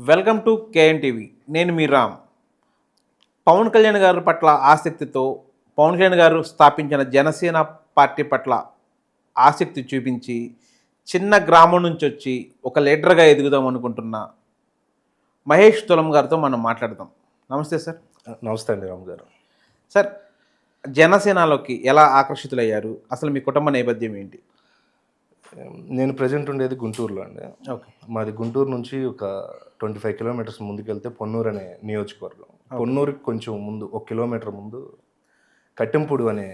Welcome to KN TV. నేను మీ రామ్. పవన్ కళ్యాణ్ గారి పట్ల ఆసక్తితో పవన్ కళ్యాణ్ గారు స్థాపించిన జనసేన పార్టీ పట్ల ఆసక్తి చూపించి చిన్న గ్రామం నుంచి వచ్చి ఒక లీడర్గా ఎదుగుదాం అనుకుంటున్న మహేష్ తులం గారితో మనం మాట్లాడదాం. నమస్తే సార్. నమస్తే అండి రామ్ గారు. సార్, జనసేనలోకి ఎలా ఆకర్షితులయ్యారు? అసలు మీ కుటుంబ నేపథ్యం ఏంటి? నేను ప్రజెంట్ ఉండేది గుంటూరులో అండి. ఓకే. మాది గుంటూరు నుంచి ఒక 25 కిలోమీటర్స్ ముందుకెళ్తే పొన్నూరు అనే నియోజకవర్గం. పొన్నూరుకి కొంచెం ముందు 1 కిలోమీటర్ ముందు కట్టెంపూడు అనే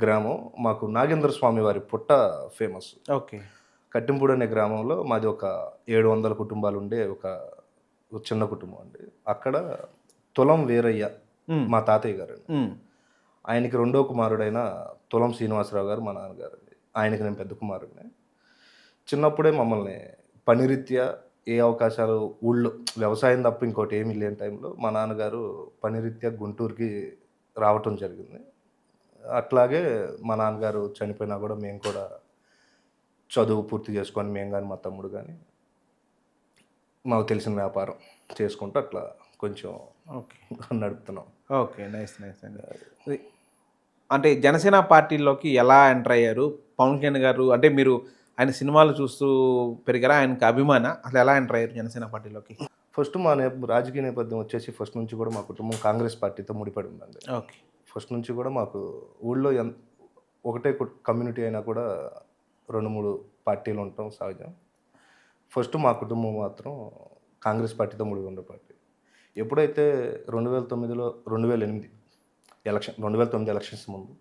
గ్రామం. మాకు నాగేంద్ర స్వామి వారి పుట్ట ఫేమస్. ఓకే. కట్టెంపూడు అనే గ్రామంలో మాది ఒక 700 కుటుంబాలు ఉండే ఒక చిన్న కుటుంబం అండి. అక్కడ తులం వీరయ్య మా తాతయ్య గారు అండి. ఆయనకి రెండో కుమారుడైన తులం శ్రీనివాసరావు గారు మా నాన్నగారు అండి. ఆయనకి నేను పెద్ద కుమారుడిని. చిన్నప్పుడే మమ్మల్ని పనిరీత్యా ఏ అవకాశాలు ఊళ్ళో వ్యవసాయం తప్ప ఇంకోటి ఏమీ లేని టైంలో మా నాన్నగారు పనిరీత్యా గుంటూరుకి రావటం జరిగింది. అట్లాగే మా నాన్నగారు చనిపోయినా కూడా మేము కూడా చదువు పూర్తి చేసుకొని మేము కానీ మా తమ్ముడు కానీ మాకు తెలిసిన వ్యాపారం చేసుకుంటూ అట్లా కొంచెం ఓకే నడుపుతున్నాం. ఓకే, నైస్ నైస్ అండి. అంటే జనసేన పార్టీలోకి ఎలా ఎంటర్ అయ్యారు? పవన్ కళ్యాణ్ గారు అంటే మీరు ఆయన సినిమాలు చూస్తూ పెరిగారా? ఆయనకి అభిమాన? అసలు ఎలా ఎంటర్ అయ్యారు జనసేన పార్టీలోకి? ఫస్ట్ మా రాజకీయ నేపథ్యం వచ్చేసి ఫస్ట్ నుంచి కూడా మా కుటుంబం కాంగ్రెస్ పార్టీతో ముడిపడి ఉందండి. ఓకే. ఫస్ట్ నుంచి కూడా మాకు ఊళ్ళో ఒకటే కమ్యూనిటీ అయినా కూడా 2-3 పార్టీలు ఉండటం సహజం. ఫస్ట్ మా కుటుంబం మాత్రం కాంగ్రెస్ పార్టీతో ముడి ఉండే పార్టీ. ఎప్పుడైతే 2008 ఎలక్షన్స్ ముందు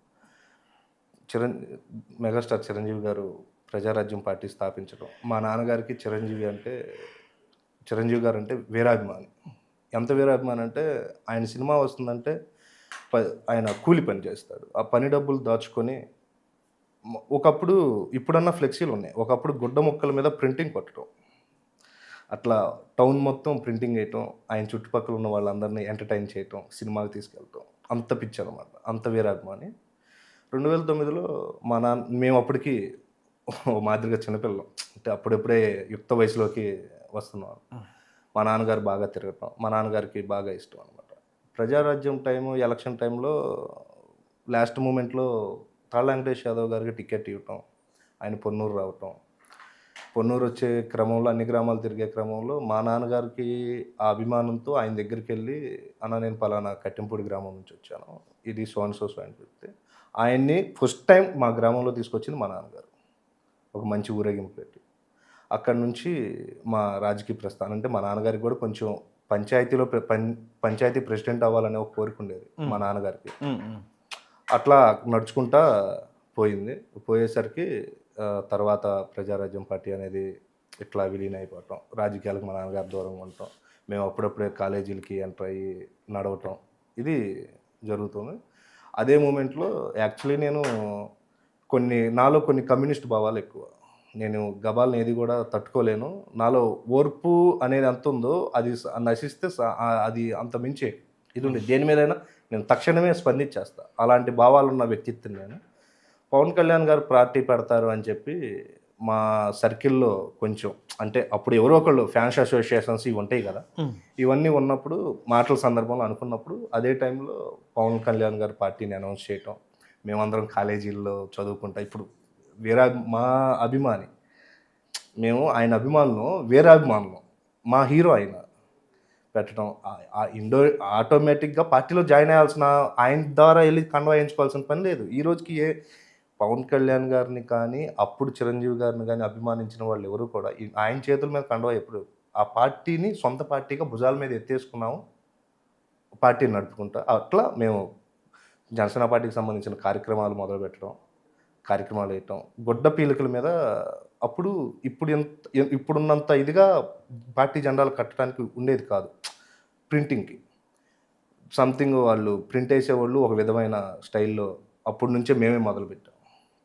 మెగాస్టార్ చిరంజీవి గారు ప్రజారాజ్యం పార్టీ స్థాపించడం, మా నాన్నగారికి చిరంజీవి గారు అంటే వీరాభిమాని. ఎంత వీరాభిమాని అంటే ఆయన సినిమా వస్తుందంటే ఆయన కూలి పని చేస్తాడు. ఆ పని డబ్బులు దాచుకొని ఒకప్పుడు ఇప్పుడన్నా ఫ్లెక్సీలు ఉన్నాయి, ఒకప్పుడు గుడ్డ ముక్కల మీద ప్రింటింగ్ కొట్టడం, అట్లా టౌన్ మొత్తం ప్రింటింగ్ వేయటం, ఆయన చుట్టుపక్కల ఉన్న వాళ్ళందరినీ ఎంటర్టైన్ చేయటం, సినిమాకి తీసుకెళ్ళటం, అంత పిచ్చి అనమాట, అంత వీరాభిమాని. 2009లో మేము అప్పటికి మాదిరిగా చిన్నపిల్లలం, అంటే అప్పుడెప్పుడే యుక్త వయసులోకి వస్తున్నాం. మా నాన్నగారు బాగా తిరగటం, మా నాన్నగారికి బాగా ఇష్టం అనమాట. ప్రజారాజ్యం ఎలక్షన్ టైంలో లాస్ట్ మూమెంట్లో తాళ్ళ వెంకటేష్ యాదవ్ గారికి టికెట్ ఇవ్వటం, ఆయన పొన్నూరు రావటం, పొన్నూరు వచ్చే క్రమంలో అన్ని గ్రామాలు తిరిగే క్రమంలో మా నాన్నగారికి ఆ అభిమానంతో ఆయన దగ్గరికి వెళ్ళి, అన్న నేను పలానా కట్టెంపూడి గ్రామం నుంచి వచ్చాను, ఇది సో అని చెప్తే ఆయన్ని ఫస్ట్ టైం మా గ్రామంలో తీసుకొచ్చింది మా నాన్నగారు. ఒక మంచి ఊరేగింపు పెట్టి అక్కడి నుంచి మా రాజకీయ ప్రస్థానం, అంటే మా నాన్నగారికి కూడా కొంచెం పంచాయతీ ప్రెసిడెంట్ అవ్వాలనే ఒక కోరిక ఉండేది మా నాన్నగారికి. అట్లా నడుచుకుంటా పోయేసరికి తర్వాత ప్రజారాజ్యం పార్టీ అనేది ఇట్లా విలీనం అయిపోవటం, రాజకీయాలకు మా నాన్నగారు దూరంగా ఉండటం, మేము అప్పుడప్పుడే కాలేజీలకి ఎంటర్ అయ్యి నడవటం, ఇది జరుగుతుంది. అదే మూమెంట్లో యాక్చువల్లీ నాలో కొన్ని కమ్యూనిస్ట్ భావాలు ఎక్కువ. నేను గబాల్ని ఏది కూడా తట్టుకోలేను. నాలో ఓర్పు అనేది ఎంత ఉందో అది నశిస్తే అది అంత మించే ఇది ఉంది. దేని మీదైనా నేను తక్షణమే స్పందించేస్తా. అలాంటి భావాలు ఉన్న వ్యక్తిత్వం నేను. పవన్ కళ్యాణ్ గారు పార్టీ పెడతారు అని చెప్పి మా సర్కిల్లో కొంచెం, అంటే అప్పుడు ఎవరో ఒకళ్ళు ఫ్యాన్స్ అసోసియేషన్స్ ఇవి ఉంటాయి కదా, ఇవన్నీ ఉన్నప్పుడు మాటల సందర్భంలో అనుకున్నప్పుడు అదే టైంలో పవన్ కళ్యాణ్ గారు పార్టీని అనౌన్స్ చేయటం, మేమందరం కాలేజీల్లో చదువుకుంటా, ఇప్పుడు మా అభిమాని, మేము ఆయన అభిమానులు, వీరాభిమానులు, మా హీరో ఆయన పెట్టడం, ఆటోమేటిక్గా పార్టీలో జాయిన్ అయ్యాల్సిన, ఆయన ద్వారా వెళ్ళి కండువా వేయించుకోవాల్సిన పని లేదు. ఈ రోజుకి పవన్ కళ్యాణ్ గారిని కానీ అప్పుడు చిరంజీవి గారిని కానీ అభిమానించిన వాళ్ళు ఎవరు కూడా ఆయన చేతుల మీద కండువా ఎప్పుడు, ఆ పార్టీని సొంత పార్టీగా భుజాల మీద ఎత్తేసుకున్నాము, పార్టీని నడుపుకుంటా. అట్లా మేము జనసేన పార్టీకి సంబంధించిన కార్యక్రమాలు మొదలుపెట్టడం, కార్యక్రమాలు వేయటం, గొడ్డ పీలికల మీద ఇప్పుడున్నంత ఇదిగా పార్టీ జెండాలు కట్టడానికి ఉండేది కాదు. ప్రింటింగ్కి సంథింగ్ వాళ్ళు ప్రింట్ వేసేవాళ్ళు ఒక విధమైన స్టైల్లో అప్పటి నుంచే మేమే మొదలుపెట్టాం.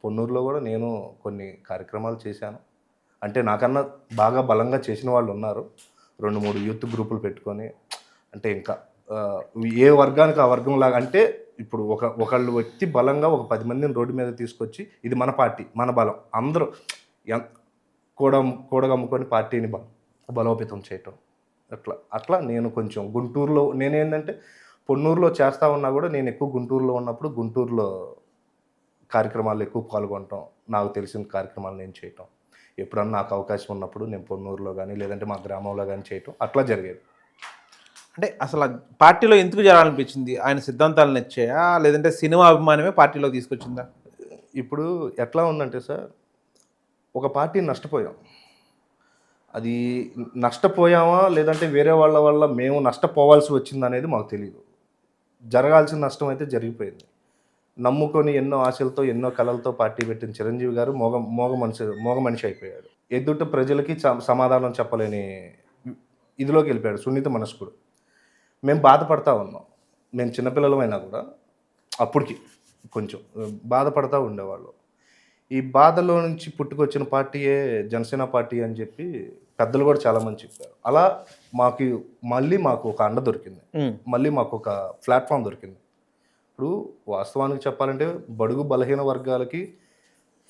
పొన్నూరులో కూడా నేను కొన్ని కార్యక్రమాలు చేశాను. అంటే నాకన్నా బాగా బలంగా చేసిన వాళ్ళు ఉన్నారు. 2-3 యూత్ గ్రూపులు పెట్టుకొని, అంటే ఇంకా ఏ వర్గానికి ఆ వర్గం లాగా, అంటే ఇప్పుడు ఒకళ్ళు వ్యక్తి బలంగా ఒక 10 మందిని రోడ్డు మీద తీసుకొచ్చి ఇది మన పార్టీ, మన బలం, అందరూ కూడగమ్ముకొని పార్టీని బలోపేతం చేయటం, అట్లా అట్లా నేను కొంచెం గుంటూరులో నేనేంటంటే పొన్నూరులో చేస్తా ఉన్నా కూడా నేను ఎక్కువ గుంటూరులో ఉన్నప్పుడు గుంటూరులో కార్యక్రమాల్లో ఎక్కువ పాల్గొనటం, నాకు తెలిసిన కార్యక్రమాలు నేను చేయటం, ఎప్పుడన్నా నాకు అవకాశం ఉన్నప్పుడు నేను పొన్నూరులో కానీ లేదంటే మా గ్రామంలో కానీ చేయటం అట్లా జరిగేది. అంటే అసలు ఆ పార్టీలో ఎందుకు చేరాలనిపించింది? ఆయన సిద్ధాంతాలు నచ్చాయా? లేదంటే సినిమా అభిమానమే పార్టీలో తీసుకొచ్చిందా? ఇప్పుడు ఎట్లా ఉందంటే సార్, ఒక పార్టీ నష్టపోయాం. అది నష్టపోయామా లేదంటే వేరే వాళ్ళ వల్ల మేము నష్టపోవాల్సి వచ్చిందనేది మాకు తెలీదు. జరగాల్సిన నష్టం అయితే జరిగిపోయింది. నమ్ముకొని ఎన్నో ఆశలతో, ఎన్నో కలలతో పార్టీ పెట్టిన చిరంజీవి గారు మోగ మనిషి అయిపోయాడు. ఎదుట ప్రజలకి సమాధానం చెప్పలేని ఇదిలోకి వెళ్ళిపోయాడు, సున్నిత మనస్కుడు. మేము బాధపడతా ఉన్నాం. మేము చిన్నపిల్లలమైనా కూడా అప్పటికి కొంచెం బాధపడతా ఉండేవాళ్ళు. ఈ బాధలో నుంచి పుట్టుకొచ్చిన పార్టీయే జనసేన పార్టీ అని చెప్పి పెద్దలు కూడా చాలామంది చెప్పారు. అలా మాకు ఒక అండ దొరికింది. మళ్ళీ మాకు ఒక ప్లాట్ఫామ్ దొరికింది. ఇప్పుడు వాస్తవానికి చెప్పాలంటే బడుగు బలహీన వర్గాలకి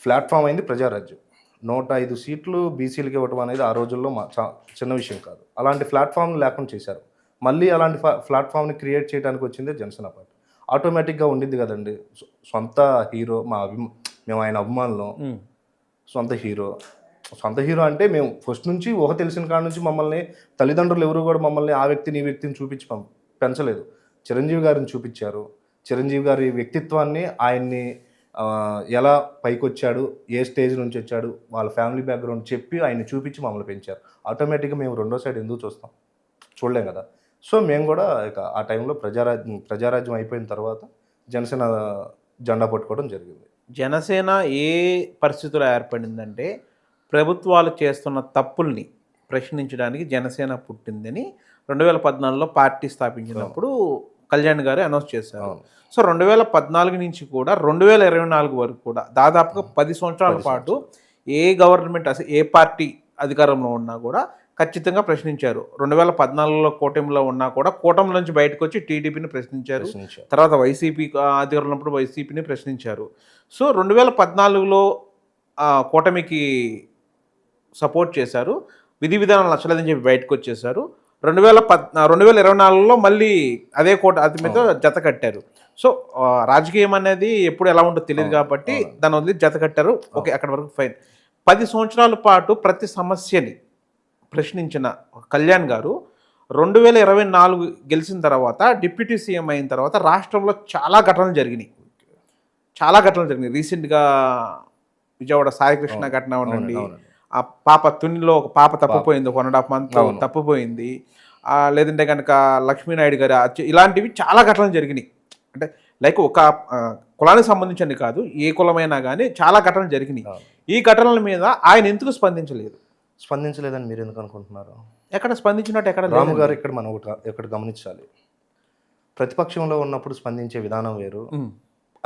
ప్లాట్ఫామ్ అయింది ప్రజారాజ్యం. 105 సీట్లు బీసీలకి ఇవ్వటం అనేది ఆ రోజుల్లో చిన్న విషయం కాదు. అలాంటి ప్లాట్ఫామ్ లేకుండా చేశారు. మళ్ళీ అలాంటి ప్లాట్ఫామ్ని క్రియేట్ చేయడానికి వచ్చిందే జనసేన పార్టీ. ఆటోమేటిక్గా ఉండిద్ది కదండి, సొంత హీరో మేము ఆయన అభిమానులం. సొంత హీరో అంటే మేము ఫస్ట్ నుంచి తెలిసిన కాడ నుంచి మమ్మల్ని తల్లిదండ్రులు ఎవరు కూడా మమ్మల్ని ఆ వ్యక్తిని ఈ వ్యక్తిని చూపించి పెంచలేదు. చిరంజీవి గారిని చూపించారు. చిరంజీవి గారి వ్యక్తిత్వాన్ని, ఆయన్ని ఎలా పైకి వచ్చాడు, ఏ స్టేజ్ నుంచి వచ్చాడు, వాళ్ళ ఫ్యామిలీ బ్యాక్గ్రౌండ్ చెప్పి ఆయన్ని చూపించి మమ్మల్ని పెంచారు. ఆటోమేటిక్గా మేము రెండో సైడ్ ఎందుకు చూస్తాం? చూడలేం కదా. సో మేము కూడా ఇక ఆ టైంలో ప్రజారాజ్యం అయిపోయిన తర్వాత జనసేన జెండా పట్టుకోవడం జరిగింది. జనసేన ఏ పరిస్థితుల్లో ఏర్పడిందంటే ప్రభుత్వాలు చేస్తున్న తప్పుల్ని ప్రశ్నించడానికి జనసేన పుట్టిందని 2014లో పార్టీ స్థాపించినప్పుడు కళ్యాణ్ గారు అనౌన్స్ చేశారు. సో 2014 నుంచి కూడా 2024 వరకు కూడా దాదాపుగా 10 సంవత్సరాల పాటు ఏ గవర్నమెంట్ అసలు ఏ పార్టీ అధికారంలో ఉన్నా కూడా ఖచ్చితంగా ప్రశ్నించారు. 2014లో కూటమిలో ఉన్నా కూడా కూటమి నుంచి బయటకు వచ్చి టీడీపీని ప్రశ్నించారు. తర్వాత వైసీపీ అధికారంలో ఉన్నప్పుడు వైసీపీని ప్రశ్నించారు. సో 2014లో కూటమికి సపోర్ట్ చేశారు. విధి విధానాలు నచ్చలేదని చెప్పి బయటకు వచ్చేసారు. 2024లో మళ్ళీ అదే అతి మీద జత కట్టారు. సో రాజకీయం అనేది ఎప్పుడు ఎలా ఉంటుందో తెలియదు కాబట్టి దాని వదిలి జత కట్టారు. ఓకే, అక్కడి వరకు ఫైన్. 10 సంవత్సరాల పాటు ప్రతి సమస్యని ప్రశ్నించిన కళ్యాణ్ గారు 2024 గెలిచిన తర్వాత డిప్యూటీ సీఎం అయిన తర్వాత రాష్ట్రంలో చాలా ఘటనలు జరిగినాయి. రీసెంట్గా విజయవాడ సాయికృష్ణ ఘటన ఉండండి, ఆ పాప తునిలో ఒక పాప తప్పిపోయింది, 1.5 month తప్పిపోయింది. లేదంటే కనుక లక్ష్మీనాయుడు గారు ఇలాంటివి చాలా ఘటనలు జరిగినాయి. అంటే లైక్ ఒక కులానికి సంబంధించింది కాదు, ఏ కులమైనా కానీ చాలా ఘటనలు జరిగినాయి. ఈ ఘటనల మీద ఆయన ఎందుకు స్పందించలేదని మీరు ఎందుకు అనుకుంటున్నారు? ఎక్కడ స్పందించినట్టు ఎక్కడ రాము గారు ఇక్కడ మనం ఒకటి గమనించాలి. ప్రతిపక్షంలో ఉన్నప్పుడు స్పందించే విధానం వేరు.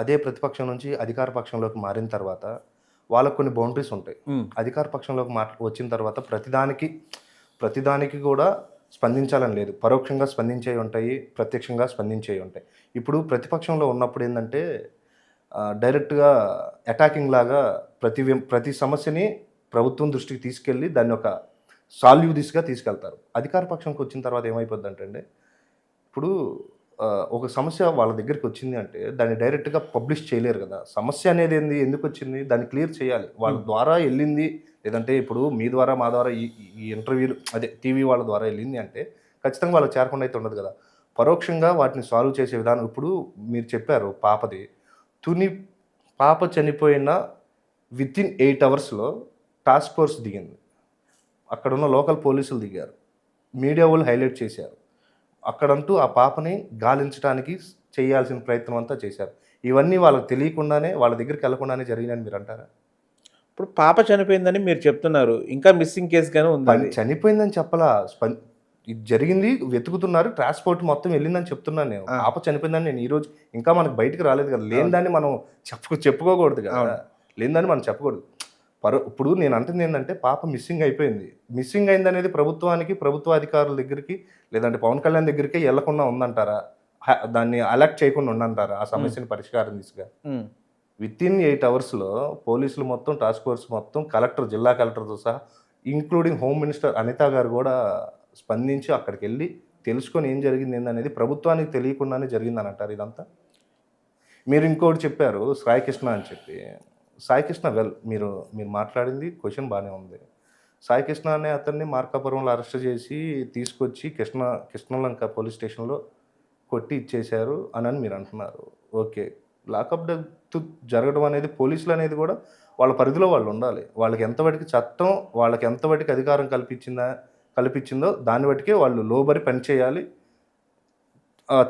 అదే ప్రతిపక్షం నుంచి అధికార పక్షంలోకి మారిన తర్వాత వాళ్ళకు కొన్ని బౌండరీస్ ఉంటాయి. అధికార పక్షంలోకి వచ్చిన తర్వాత ప్రతిదానికి కూడా స్పందించాలని లేదు. పరోక్షంగా స్పందించేవి ఉంటాయి, ప్రత్యక్షంగా స్పందించేవి ఉంటాయి. ఇప్పుడు ప్రతిపక్షంలో ఉన్నప్పుడు ఏంటంటే డైరెక్ట్గా అటాకింగ్ లాగా ప్రతి సమస్యని ప్రభుత్వం దృష్టికి తీసుకెళ్ళి దాన్ని ఒక సాల్వ్ దిశగా తీసుకెళ్తారు. అధికార పక్షంకి వచ్చిన తర్వాత ఏమైపోద్ది అంటే ఇప్పుడు ఒక సమస్య వాళ్ళ దగ్గరికి వచ్చింది అంటే దాన్ని డైరెక్ట్గా పబ్లిష్ చేయలేరు కదా. సమస్య అనేది ఎందుకు వచ్చింది, దాన్ని క్లియర్ చేయాలి. వాళ్ళ ద్వారా వెళ్ళింది, లేదంటే ఇప్పుడు మీ ద్వారా మా ద్వారా ఈ ఇంటర్వ్యూలు టీవీ వాళ్ళ ద్వారా వెళ్ళింది అంటే ఖచ్చితంగా వాళ్ళకి చేరకుండా అయితే ఉండదు కదా. పరోక్షంగా వాటిని సాల్వ్ చేసే విధానం. ఇప్పుడు మీరు చెప్పారు పాపది, పాప చనిపోయిన వితిన్ 8 hours టాస్క్ ఫోర్స్ దిగింది. అక్కడున్న లోకల్ పోలీసులు దిగారు, మీడియా వాళ్ళు హైలైట్ చేశారు. అక్కడంటూ ఆ పాపని గాలించడానికి చేయాల్సిన ప్రయత్నం అంతా చేశారు. ఇవన్నీ వాళ్ళకి తెలియకుండానే, వాళ్ళ దగ్గరికి వెళ్ళకుండానే జరిగినాయని మీరు అంటారా? ఇప్పుడు పాప చనిపోయిందని మీరు చెప్తున్నారు, ఇంకా మిస్సింగ్ కేసు కానీ ఉంది. చనిపోయిందని చెప్పలా, ఇది జరిగింది, వెతుకుతున్నారు, ట్రాన్స్పోర్ట్ మొత్తం వెళ్ళిందని చెప్తున్నాను నేను. పాప చనిపోయిందని నేను ఈరోజు ఇంకా మనకు బయటకు రాలేదు కదా. లేని దాన్ని మనం చెప్పుకోకూడదు కదా. లేని దాన్ని మనం చెప్పకూడదు. ఇప్పుడు నేను అంటుంది ఏంటంటే పాప మిస్సింగ్ అయిపోయింది. మిస్సింగ్ అయింది అనేది ప్రభుత్వానికి, ప్రభుత్వ అధికారుల దగ్గరికి, లేదంటే పవన్ కళ్యాణ్ దగ్గరికి వెళ్లకుండా ఉందంటారా? దాన్ని అలర్ట్ చేయకుండా ఉందంటారా? ఆ సమస్యని పరిష్కారం దిశగా వితిన్ 8 hours పోలీసులు మొత్తం, టాస్క్ ఫోర్స్ మొత్తం, జిల్లా కలెక్టర్తో సహా, ఇంక్లూడింగ్ హోమ్ మినిస్టర్ అనిత గారు కూడా స్పందించి అక్కడికి వెళ్ళి తెలుసుకొని ఏం జరిగింది ఏందనేది ప్రభుత్వానికి తెలియకుండానే జరిగిందని అంటారు ఇదంతా. మీరు ఇంకోటి చెప్పారు సాయి కృష్ణ అని చెప్పి. సాయి కృష్ణ మీరు మీరు మాట్లాడింది క్వశ్చన్ బాగానే ఉంది. సాయి కృష్ణ అనే అతన్ని మార్కాపురంలో అరెస్ట్ చేసి తీసుకొచ్చి కృష్ణలంక పోలీస్ స్టేషన్లో కొట్టి ఇచ్చేశారు అని మీరు అంటున్నారు. ఓకే, లాకప్ డెత్ జరగడం అనేది పోలీసులు అనేది కూడా వాళ్ళ పరిధిలో వాళ్ళు ఉండాలి. వాళ్ళకి ఎంతవరకు చట్టం వాళ్ళకి ఎంతవరకు అధికారం కల్పించిందో దాన్ని బట్టికే వాళ్ళు లోబరి పని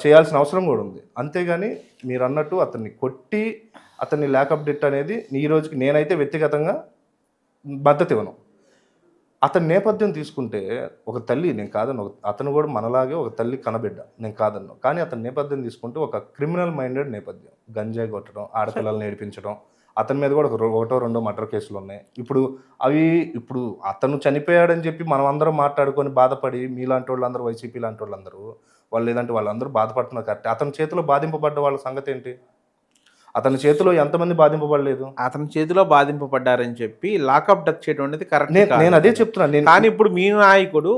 చేయాల్సిన అవసరం కూడా ఉంది. అంతేగాని మీరు అన్నట్టు అతన్ని కొట్టి అతన్ని లాకప్ డెత్ అనేది ఈ రోజుకి నేనైతే వ్యక్తిగతంగా మద్దతు ఇవ్వను. అతని నేపథ్యం తీసుకుంటే ఒక తల్లి, నేను కాదను, అతను కూడా మనలాగే ఒక తల్లి కనబిడ్డ, నేను కాదన్ను. కానీ అతని నేపథ్యం తీసుకుంటే ఒక క్రిమినల్ మైండెడ్ నేపథ్యం. గంజాయి కొట్టడం, ఆడపిల్లల్ని నేర్పించడం, అతని మీద కూడా ఒకటో రెండో మర్డర్ కేసులు ఉన్నాయి. ఇప్పుడు అతను చనిపోయాడని చెప్పి మనం అందరం మాట్లాడుకొని బాధపడి మీలాంటి వాళ్ళందరూ, వైసీపీ లాంటి వాళ్ళందరూ లేదంటే వాళ్ళందరూ బాధపడుతున్నారు కరెక్ట్. అతని చేతిలో బాధింపబడ్డ వాళ్ళ సంగతి ఏంటి? అతని చేతిలో ఎంతమంది బాధింపబడలేదు? అతని చేతిలో బాధింపబడ్డారని చెప్పి లాకప్ డెత్ చేయడం అనేది కరెక్ట్. నేను అదే చెప్తున్నాను. కానీ ఇప్పుడు మీ నాయకుడు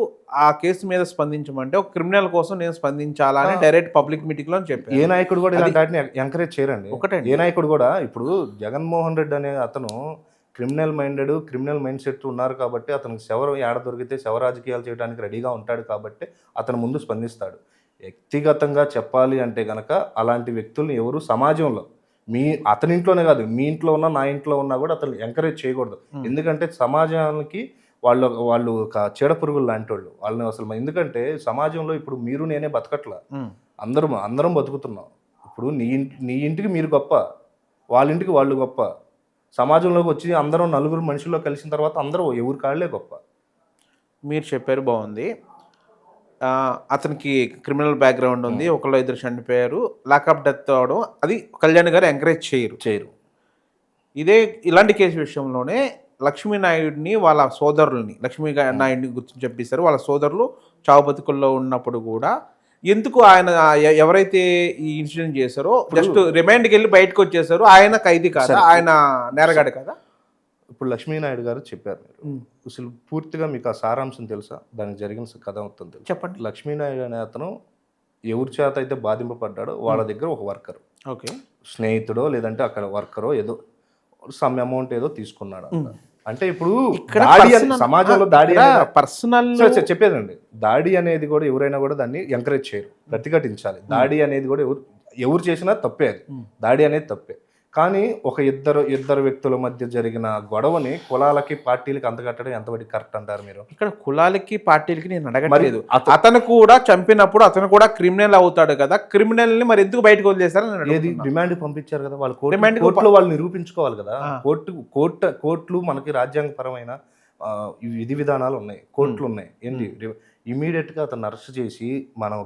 ఆ కేసు మీద స్పందించమంటే ఒక క్రిమినల్ కోసం నేను స్పందించాలని డైరెక్ట్ పబ్లిక్ మీటింగ్ లో చెప్పారు. ఏ నాయకుడు కూడా ఇలాంటి వాటిని ఎంకరేజ్ చేయరండి. ఒకటే ఏ నాయకుడు కూడా. ఇప్పుడు జగన్మోహన్ రెడ్డి అనే అతను క్రిమినల్ మైండ్ సెట్ ఉన్నారు కాబట్టి అతనికి శవరం ఏడ దొరికితే శవ రాజకీయాలు చేయడానికి రెడీగా ఉంటాడు కాబట్టి అతను ముందు స్పందిస్తాడు. వ్యక్తిగతంగా చెప్పాలి అంటే కనుక అలాంటి వ్యక్తుల్ని ఎవరు సమాజంలో అతని ఇంట్లోనే కాదు, మీ ఇంట్లో ఉన్నా నా ఇంట్లో ఉన్నా కూడా అతను ఎంకరేజ్ చేయకూడదు. ఎందుకంటే సమాజానికి వాళ్ళు ఒక చీడ పురుగులు లాంటి వాళ్ళని అసలు. ఎందుకంటే సమాజంలో ఇప్పుడు మీరు నేనే బతకట్లా, అందరం బతుకుతున్నాం. ఇప్పుడు నీ ఇంటికి మీరు గొప్ప, వాళ్ళ ఇంటికి వాళ్ళు గొప్ప. సమాజంలోకి వచ్చి అందరం నలుగురు మనుషుల్లో కలిసిన తర్వాత అందరూ ఎవరి కాళ్ళే గొప్ప. మీరు చెప్పారు బాగుంది. అతనికి క్రిమినల్ బ్యాక్గ్రౌండ్ ఉంది, ఒకళ్ళు ఇద్దరు చనిపోయారు, లాకప్ డెత్ అవడం అది కళ్యాణ్ గారు ఎంకరేజ్ చేయరు. ఇలాంటి కేసు విషయంలోనే లక్ష్మీ నాయుడిని వాళ్ళ సోదరుల్ని నాయుడిని గుర్తు చెప్పేశారు. వాళ్ళ సోదరులు చావు బతుకుల్లో ఉన్నప్పుడు కూడా ఎందుకు ఆయన ఎవరైతే ఈ ఇన్సిడెంట్ చేశారో జస్ట్ రిమాండ్కి వెళ్ళి బయటకు వచ్చేసారు, ఆయన ఖైదీ కాదా, ఆయన నేరగాడు కదా? ఇప్పుడు లక్ష్మీనాయుడు గారు చెప్పారు. అసలు పూర్తిగా మీకు ఆ సారాంశం తెలుసా? దానికి జరిగిన కథ అవుతుంది చెప్పండి. లక్ష్మీనాయుడు అనే అతను ఎవరి చేత అయితే బాధింపబడ్డాడో వాళ్ళ దగ్గర ఒక వర్కర్, ఓకే, స్నేహితుడో లేదంటే అక్కడ వర్కరో ఏదో సమ్ అమౌంట్ ఏదో తీసుకున్నాడు. అంటే ఇప్పుడు సమాజంలో దాడి పర్సనల్ చెప్పేదండి. దాడి అనేది కూడా ఎవరైనా కూడా దాన్ని ఎంకరేజ్ చేయరు, ప్రతిఘటించాలి. దాడి అనేది కూడా ఎవరు చేసినా తప్పే, అది దాడి అనేది తప్పే. కానీ ఒక ఇద్దరు వ్యక్తుల మధ్య జరిగిన గొడవని కులాలకి పార్టీలకి అంతకట్టడం ఎంతవరకు కరెక్ట్ అంటారు మీరు? ఇక్కడ కులాలకి పార్టీలకి నేను అడగట్లేదు. అతను కూడా చంపినప్పుడు అతను కూడా క్రిమినల్ అవుతాడు కదా, క్రిమినల్ ని మరి ఎందుకు బయటకు వదిలేశారు? ఏది రిమాండ్ పంపించారు కదా, వాళ్ళు కోర్టులో వాళ్ళు నిరూపించుకోవాలి కదా. కోర్టులు మనకి రాజ్యాంగపరమైన విధి విధానాలు ఉన్నాయి, కోర్టులు ఉన్నాయి. ఏంటి ఇమీడియట్ గా అతను అరెస్ట్ చేసి మనం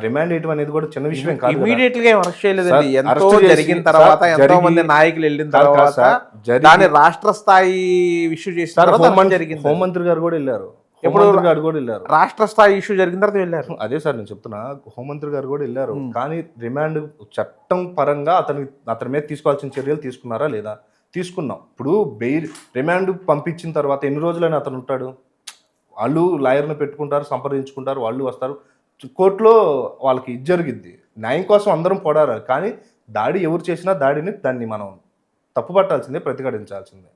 రిమాండ్ చేయడం అనేది కూడా చిన్న విషయం కాదు. ఇమీడియట్ గా అరెస్ట్ చేయలేదండి. ఎంతో జరిగిన తర్వాత, ఎంతో మంది నాయకులు వెళ్ళిన తర్వాత, దాని రాష్ట్ర స్థాయి ఇష్యూ చేసిన హోంమంత్రి గారు కూడా వెళ్ళారు. రాష్ట్ర స్థాయి ఇష్యూ జరిగిన తర్వాత వెళ్ళారు. అదే సార్ నేను చెప్తున్నా, హోంమంత్రి గారు కూడా వెళ్ళారు. కానీ రిమాండ్ చట్టం పరంగా అతని మీద తీసుకోవాల్సిన చర్యలు తీసుకున్నారా లేదా? తీసుకున్నాం. ఇప్పుడు రిమాండ్ పంపించిన తర్వాత ఎన్ని రోజులైనా అతను ఉంటాడు? వాళ్ళు లాయర్ని పెట్టుకుంటారు, సంప్రదించుకుంటారు, వాళ్ళు వస్తారు కోర్టులో, వాళ్ళకి ఇది జరిగిద్ది. న్యాయం కోసం అందరం పోరాడాలి. కానీ దాడి ఎవరు చేసినా దాన్ని మనం తప్పుపట్టాల్సిందే, ప్రతిఘటించాల్సిందే.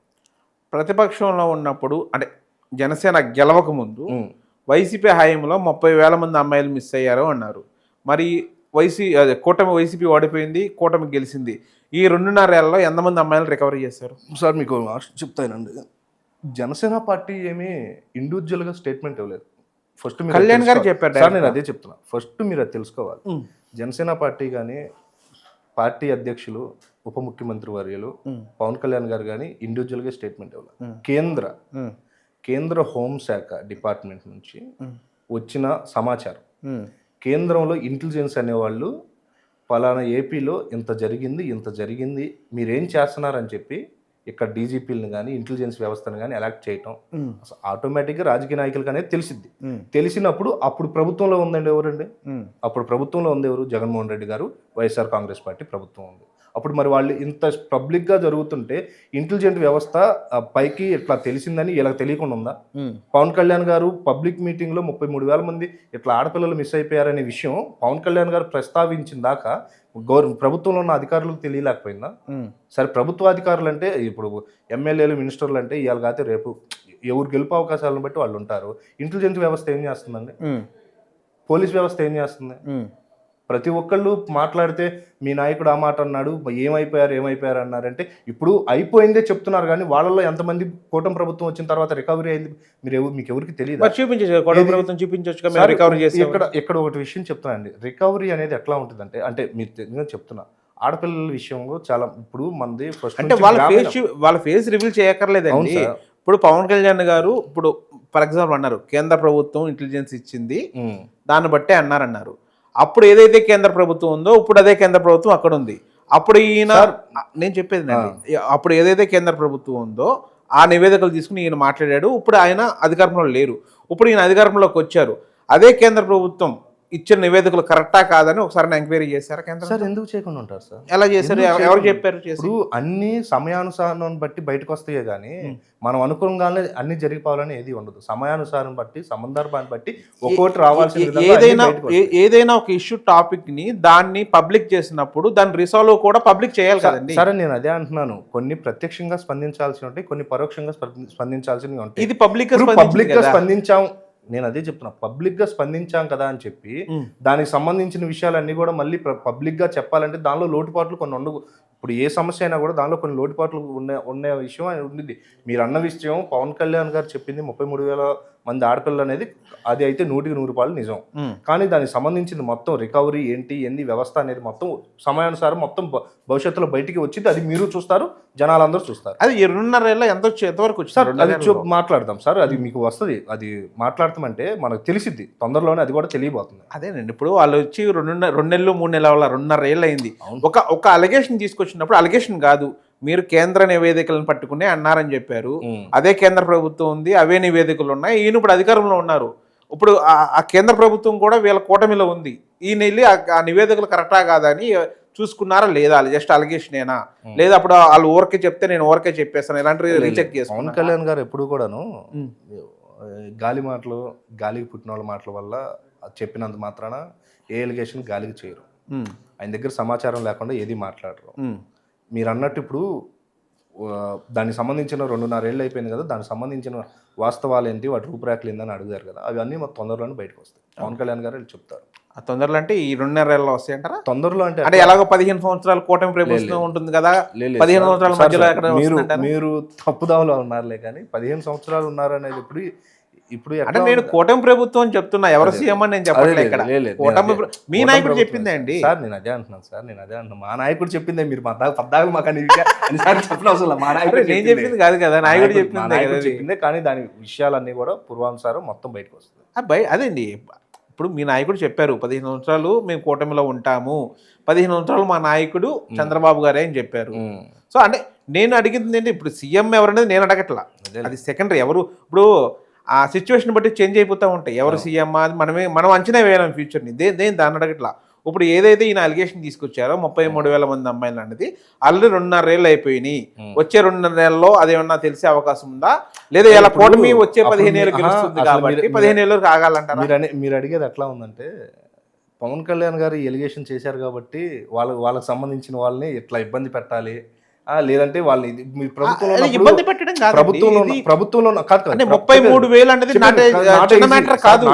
ప్రతిపక్షంలో ఉన్నప్పుడు అంటే జనసేన గెలవక ముందు వైసీపీ హయాంలో 30,000 మంది అమ్మాయిలు మిస్ అయ్యారు అన్నారు. మరి కూటమి వైసీపీ ఓడిపోయింది, కూటమి గెలిచింది. ఈ 2.5 ఏళ్లలో ఎంతమంది అమ్మాయిలు రికవరీ చేశారు? సార్ మీకు చెప్తానండి, జనసేన పార్టీ ఏమీ ఇండివిజువల్గా స్టేట్మెంట్ ఇవ్వలేదు. ఫస్ట్ కళ్యాణ్ గారు చెప్పారు సార్, నేను అదే చెప్తున్నా. ఫస్ట్ మీరు అది తెలుసుకోవాలి. జనసేన పార్టీ కానీ, పార్టీ అధ్యక్షులు, ఉప ముఖ్యమంత్రి వర్యులు పవన్ కళ్యాణ్ గారు కానీ ఇండివిజువల్గా స్టేట్మెంట్ ఇవ్వాలి. కేంద్ర హోంశాఖ డిపార్ట్మెంట్ నుంచి వచ్చిన సమాచారం, కేంద్రంలో ఇంటెలిజెన్స్ అనేవాళ్ళు పలానా ఏపీలో ఇంత జరిగింది మీరేం చేస్తున్నారని చెప్పి ఇక్కడ డీజీపీలను కానీ ఇంటెలిజెన్స్ వ్యవస్థను కానీ ఎలక్ట్ చేయటం ఆటోమేటిక్గా రాజకీయ నాయకులకు అనేది తెలిసిద్ది. తెలిసినప్పుడు అప్పుడు ప్రభుత్వంలో ఉందండి ఎవరండి? అప్పుడు ప్రభుత్వంలో ఉంది ఎవరు? జగన్మోహన్ రెడ్డి గారు, వైఎస్ఆర్ కాంగ్రెస్ పార్టీ ప్రభుత్వం ఉంది. అప్పుడు మరి వాళ్ళు ఇంత పబ్లిక్గా జరుగుతుంటే ఇంటెలిజెంట్ వ్యవస్థ పైకి ఇట్లా తెలిసిందని ఇలా తెలియకుండా ఉందా? పవన్ కళ్యాణ్ గారు పబ్లిక్ మీటింగ్లో 33,000 మంది ఇట్లా ఆడపిల్లలు మిస్ అయిపోయారనే విషయం పవన్ కళ్యాణ్ గారు ప్రస్తావించిన దాకా ప్రభుత్వంలో ఉన్న అధికారులకు తెలియలేకపోయిందా? సరే, ప్రభుత్వ అధికారులు అంటే ఇప్పుడు ఎమ్మెల్యేలు, మినిస్టర్లు అంటే ఇవాళ కాకపోతే రేపు ఎవరు గెలుపు అవకాశాలను బట్టి వాళ్ళు ఉంటారు. ఇంటెలిజెంట్ వ్యవస్థ ఏం చేస్తుందండి? పోలీస్ వ్యవస్థ ఏం చేస్తుంది? ప్రతి ఒక్కళ్ళు మాట్లాడితే మీ నాయకుడు ఆ మాట అన్నాడు, ఏమైపోయారు అన్నారంటే ఇప్పుడు అయిపోయిందే చెప్తున్నారు. కానీ వాళ్ళలో ఎంతమంది కూటమి ప్రభుత్వం వచ్చిన తర్వాత రికవరీ అయింది మీకు ఎవరికి తెలియదు? ఇక్కడ ఒకటి విషయం చెప్తానండి. రికవరీ అనేది ఎట్లా ఉంటుందంటే, అంటే మీరు చెప్తున్నా ఆడపిల్లల విషయంలో చాలా ఇప్పుడు మనది అంటే వాళ్ళ ఫేస్ రివీల్ చేయక్కర్లేదండి. ఇప్పుడు పవన్ కళ్యాణ్ గారు ఇప్పుడు ఫర్ ఎగ్జాంపుల్ అన్నారు కేంద్ర ప్రభుత్వం ఇంటెలిజెన్స్ ఇచ్చింది, దాన్ని బట్టే అన్నారు. అప్పుడు ఏదైతే కేంద్ర ప్రభుత్వం ఉందో ఇప్పుడు అదే కేంద్ర ప్రభుత్వం అక్కడ ఉంది. అప్పుడు ఈయన నేను చెప్పేది అప్పుడు ఏదైతే కేంద్ర ప్రభుత్వం ఉందో ఆ నివేదికలు తీసుకుని ఈయన మాట్లాడాడు. ఇప్పుడు ఆయన అధికారంలో లేరు. ఇప్పుడు ఈయన అధికారంలోకి వచ్చారు. అదే కేంద్ర ప్రభుత్వం ఇచ్చిన నివేదికలు కరెక్టా కాదని ఒకసారి ఎంక్వైరీ చేశారు కేంద్ర? సార్ ఎందుకు చేయకుండా ఉంటారు సార్? ఎలా చేశారు? ఎవరు చెప్పారు? ఇప్పుడు అన్ని సమయానుసారం బట్టి బయటకు వస్తాయే కానీ మనం అనుకోగానే అన్ని జరిగిపోవాలని ఏది ఉండదు. సమయానుసారం బట్టి సందర్భాన్ని బట్టి ఒక్కోటి రావాల్సిన ఏదైనా ఒక ఇష్యూ టాపిక్ ని దాన్ని పబ్లిక్ చేసినప్పుడు దాన్ని రిసాల్వ్ కూడా పబ్లిక్ చేయాలి కదండి. సరే, నేను అదే అంటున్నాను. కొన్ని ప్రత్యక్షంగా స్పందించాల్సి ఉంటాయి, కొన్ని పరోక్షంగా స్పందించాల్సినవి ఉంటాయి. ఇది పబ్లిక్ గా స్పందించాం. నేను అదే చెప్తున్నా, పబ్లిక్గా స్పందించాం కదా అని చెప్పి దానికి సంబంధించిన విషయాలన్నీ కూడా మళ్ళీ పబ్లిక్గా చెప్పాలంటే దానిలో లోటుపాట్లు కొన్ని ఉండవు. ఇప్పుడు ఏ సమస్య అయినా కూడా దానిలో కొన్ని లోటుపాట్లు ఉన్న విషయం ఉండింది. మీరు అన్న విషయం పవన్ కళ్యాణ్ గారు చెప్పింది 33,000 మంది ఆడపిల్లలు అనేది అది అయితే 100% నిజం. కానీ దానికి సంబంధించిన మొత్తం రికవరీ ఏంటి వ్యవస్థ అనేది మొత్తం సమయానుసారం మొత్తం భవిష్యత్తులో బయటికి వచ్చింది. అది మీరు చూస్తారు, జనాలందరూ చూస్తారు. అది 2.5 ఏళ్ళ ఎంతవరకు వచ్చింది అది మాట్లాడదాం సార్. అది మీకు వస్తుంది, అది మాట్లాడతామంటే మనకు తెలిసిద్ది తొందరలోనే, అది కూడా తెలియబోతుంది. అదేనండి, ఇప్పుడు వాళ్ళు వచ్చి 2 నెలలు 3 నెలల 2.5 ఏళ్ళు అయింది. ఒక అలిగేషన్ తీసుకొచ్చినప్పుడు అలిగేషన్ కాదు, మీరు కేంద్ర నివేదికలను పట్టుకునే అన్నారని చెప్పారు. అదే కేంద్ర ప్రభుత్వం ఉంది, అవే నివేదికలు ఉన్నాయి. ఈయన ఇప్పుడు అధికారంలో ఉన్నారు. ఇప్పుడు ఆ కేంద్ర ప్రభుత్వం కూడా వీళ్ళ కూటమిలో ఉంది. ఈయన వెళ్ళి ఆ నివేదికలు కరెక్టా కాదని చూసుకున్నారా లేదా? జస్ట్ అలిగేషనేనా? లేదా అప్పుడు వాళ్ళు ఊరికే చెప్తే నేను ఊరికే చెప్పేస్తాను ఇలాంటి రీచెక్ చేస్తాను. పవన్ కళ్యాణ్ గారు ఎప్పుడు కూడాను గాలి మాటలు, గాలికి పుట్టిన వాళ్ళ మాటల వల్ల చెప్పినంత మాత్రాన ఏ ఎలిగేషన్ గాలికి చేయరు. ఆయన దగ్గర సమాచారం లేకుండా ఏది మాట్లాడరు. మీరు అన్నట్టు ఇప్పుడు దానికి సంబంధించిన 2.5 ఏళ్ళు అయిపోయింది కదా, దానికి సంబంధించిన వాస్తవాలు ఏంటి, వాటి రూపురేఖలు ఏందని అడిగారు కదా, అవన్నీ మొత్తం తొందరలోనే బయటకు వస్తాయి. పవన్ కళ్యాణ్ గారు చెప్తారు. ఆ తొందరలో అంటే ఈ 2.5 ఏళ్ళలో వస్తాయంటారా? తొందరలో అంటే ఎలాగో 15 సంవత్సరాలు కూటమి ప్రభుత్వం ఉంటుంది కదా, 15 సంవత్సరాల మధ్యలో మీరు తప్పుదావులో ఉన్నారులే. కానీ 15 సంవత్సరాలు ఉన్నారనేది ఇప్పుడు అంటే నేను కూటమి ప్రభుత్వం చెప్తున్నా, ఎవరు సీఎం అని నేను చెప్పట్లేదు ఇక్కడ. కూటమి మీ నాయకుడు చెప్పిందే అండి సార్. నేను అదే అంటున్నాను. మా నాయకుడు చెప్పిందే. మీరు పద్దాలు మాకు చెప్పిన అవసరం. మా నాయకుడు నేను చెప్పింది కాదు కదా, నాయకుడు చెప్పిందే. కానీ దాని విషయాలన్నీ కూడా పూర్వానుసారం మొత్తం బయటకు వస్తుంది. అదేండి, ఇప్పుడు మీ నాయకుడు చెప్పారు 15 సంవత్సరాలు మేము కూటమిలో ఉంటాము, 15 సంవత్సరాలు మా నాయకుడు చంద్రబాబు గారే అని చెప్పారు. సో అంటే నేను అడిగింది ఏంటి, ఇప్పుడు సీఎం ఎవరనేది నేను అడగట్లా, అది సెకండరీ. ఎవరు ఇప్పుడు ఆ సిచ్యువేషన్ బట్టి చేంజ్ అయిపోతూ ఉంటాయి. ఎవరు సీఎం అది మనం అంచనా వేయాలి ఫ్యూచర్ని, దాన్ని అడగట్లా. ఇప్పుడు ఏదైతే ఈయన అలిగేషన్ తీసుకొచ్చారో 33,000 మంది అమ్మాయిలు అనేది ఆల్రెడీ 2.5 ఏళ్ళు అయిపోయినాయి. వచ్చే 2.5 నెలల్లో అదేమన్నా తెలిసే అవకాశం ఉందా? లేదా ఇలా కూటమి వచ్చే 15 ఏళ్ళు గెలుస్తుంది కాబట్టి 15 ఏళ్ళు ఆగాలంటారా? మీరు అడిగేది ఎట్లా ఉందంటే, పవన్ కళ్యాణ్ గారు ఎలిగేషన్ చేశారు కాబట్టి వాళ్ళకి సంబంధించిన వాళ్ళని ఇట్లా ఇబ్బంది పెట్టాలి, లేదంటే వాళ్ళని ఇబ్బంది పెట్టడం కాదు. ప్రభుత్వంలో 33,000 అనేది చిన్న మ్యాటర్ కాదు.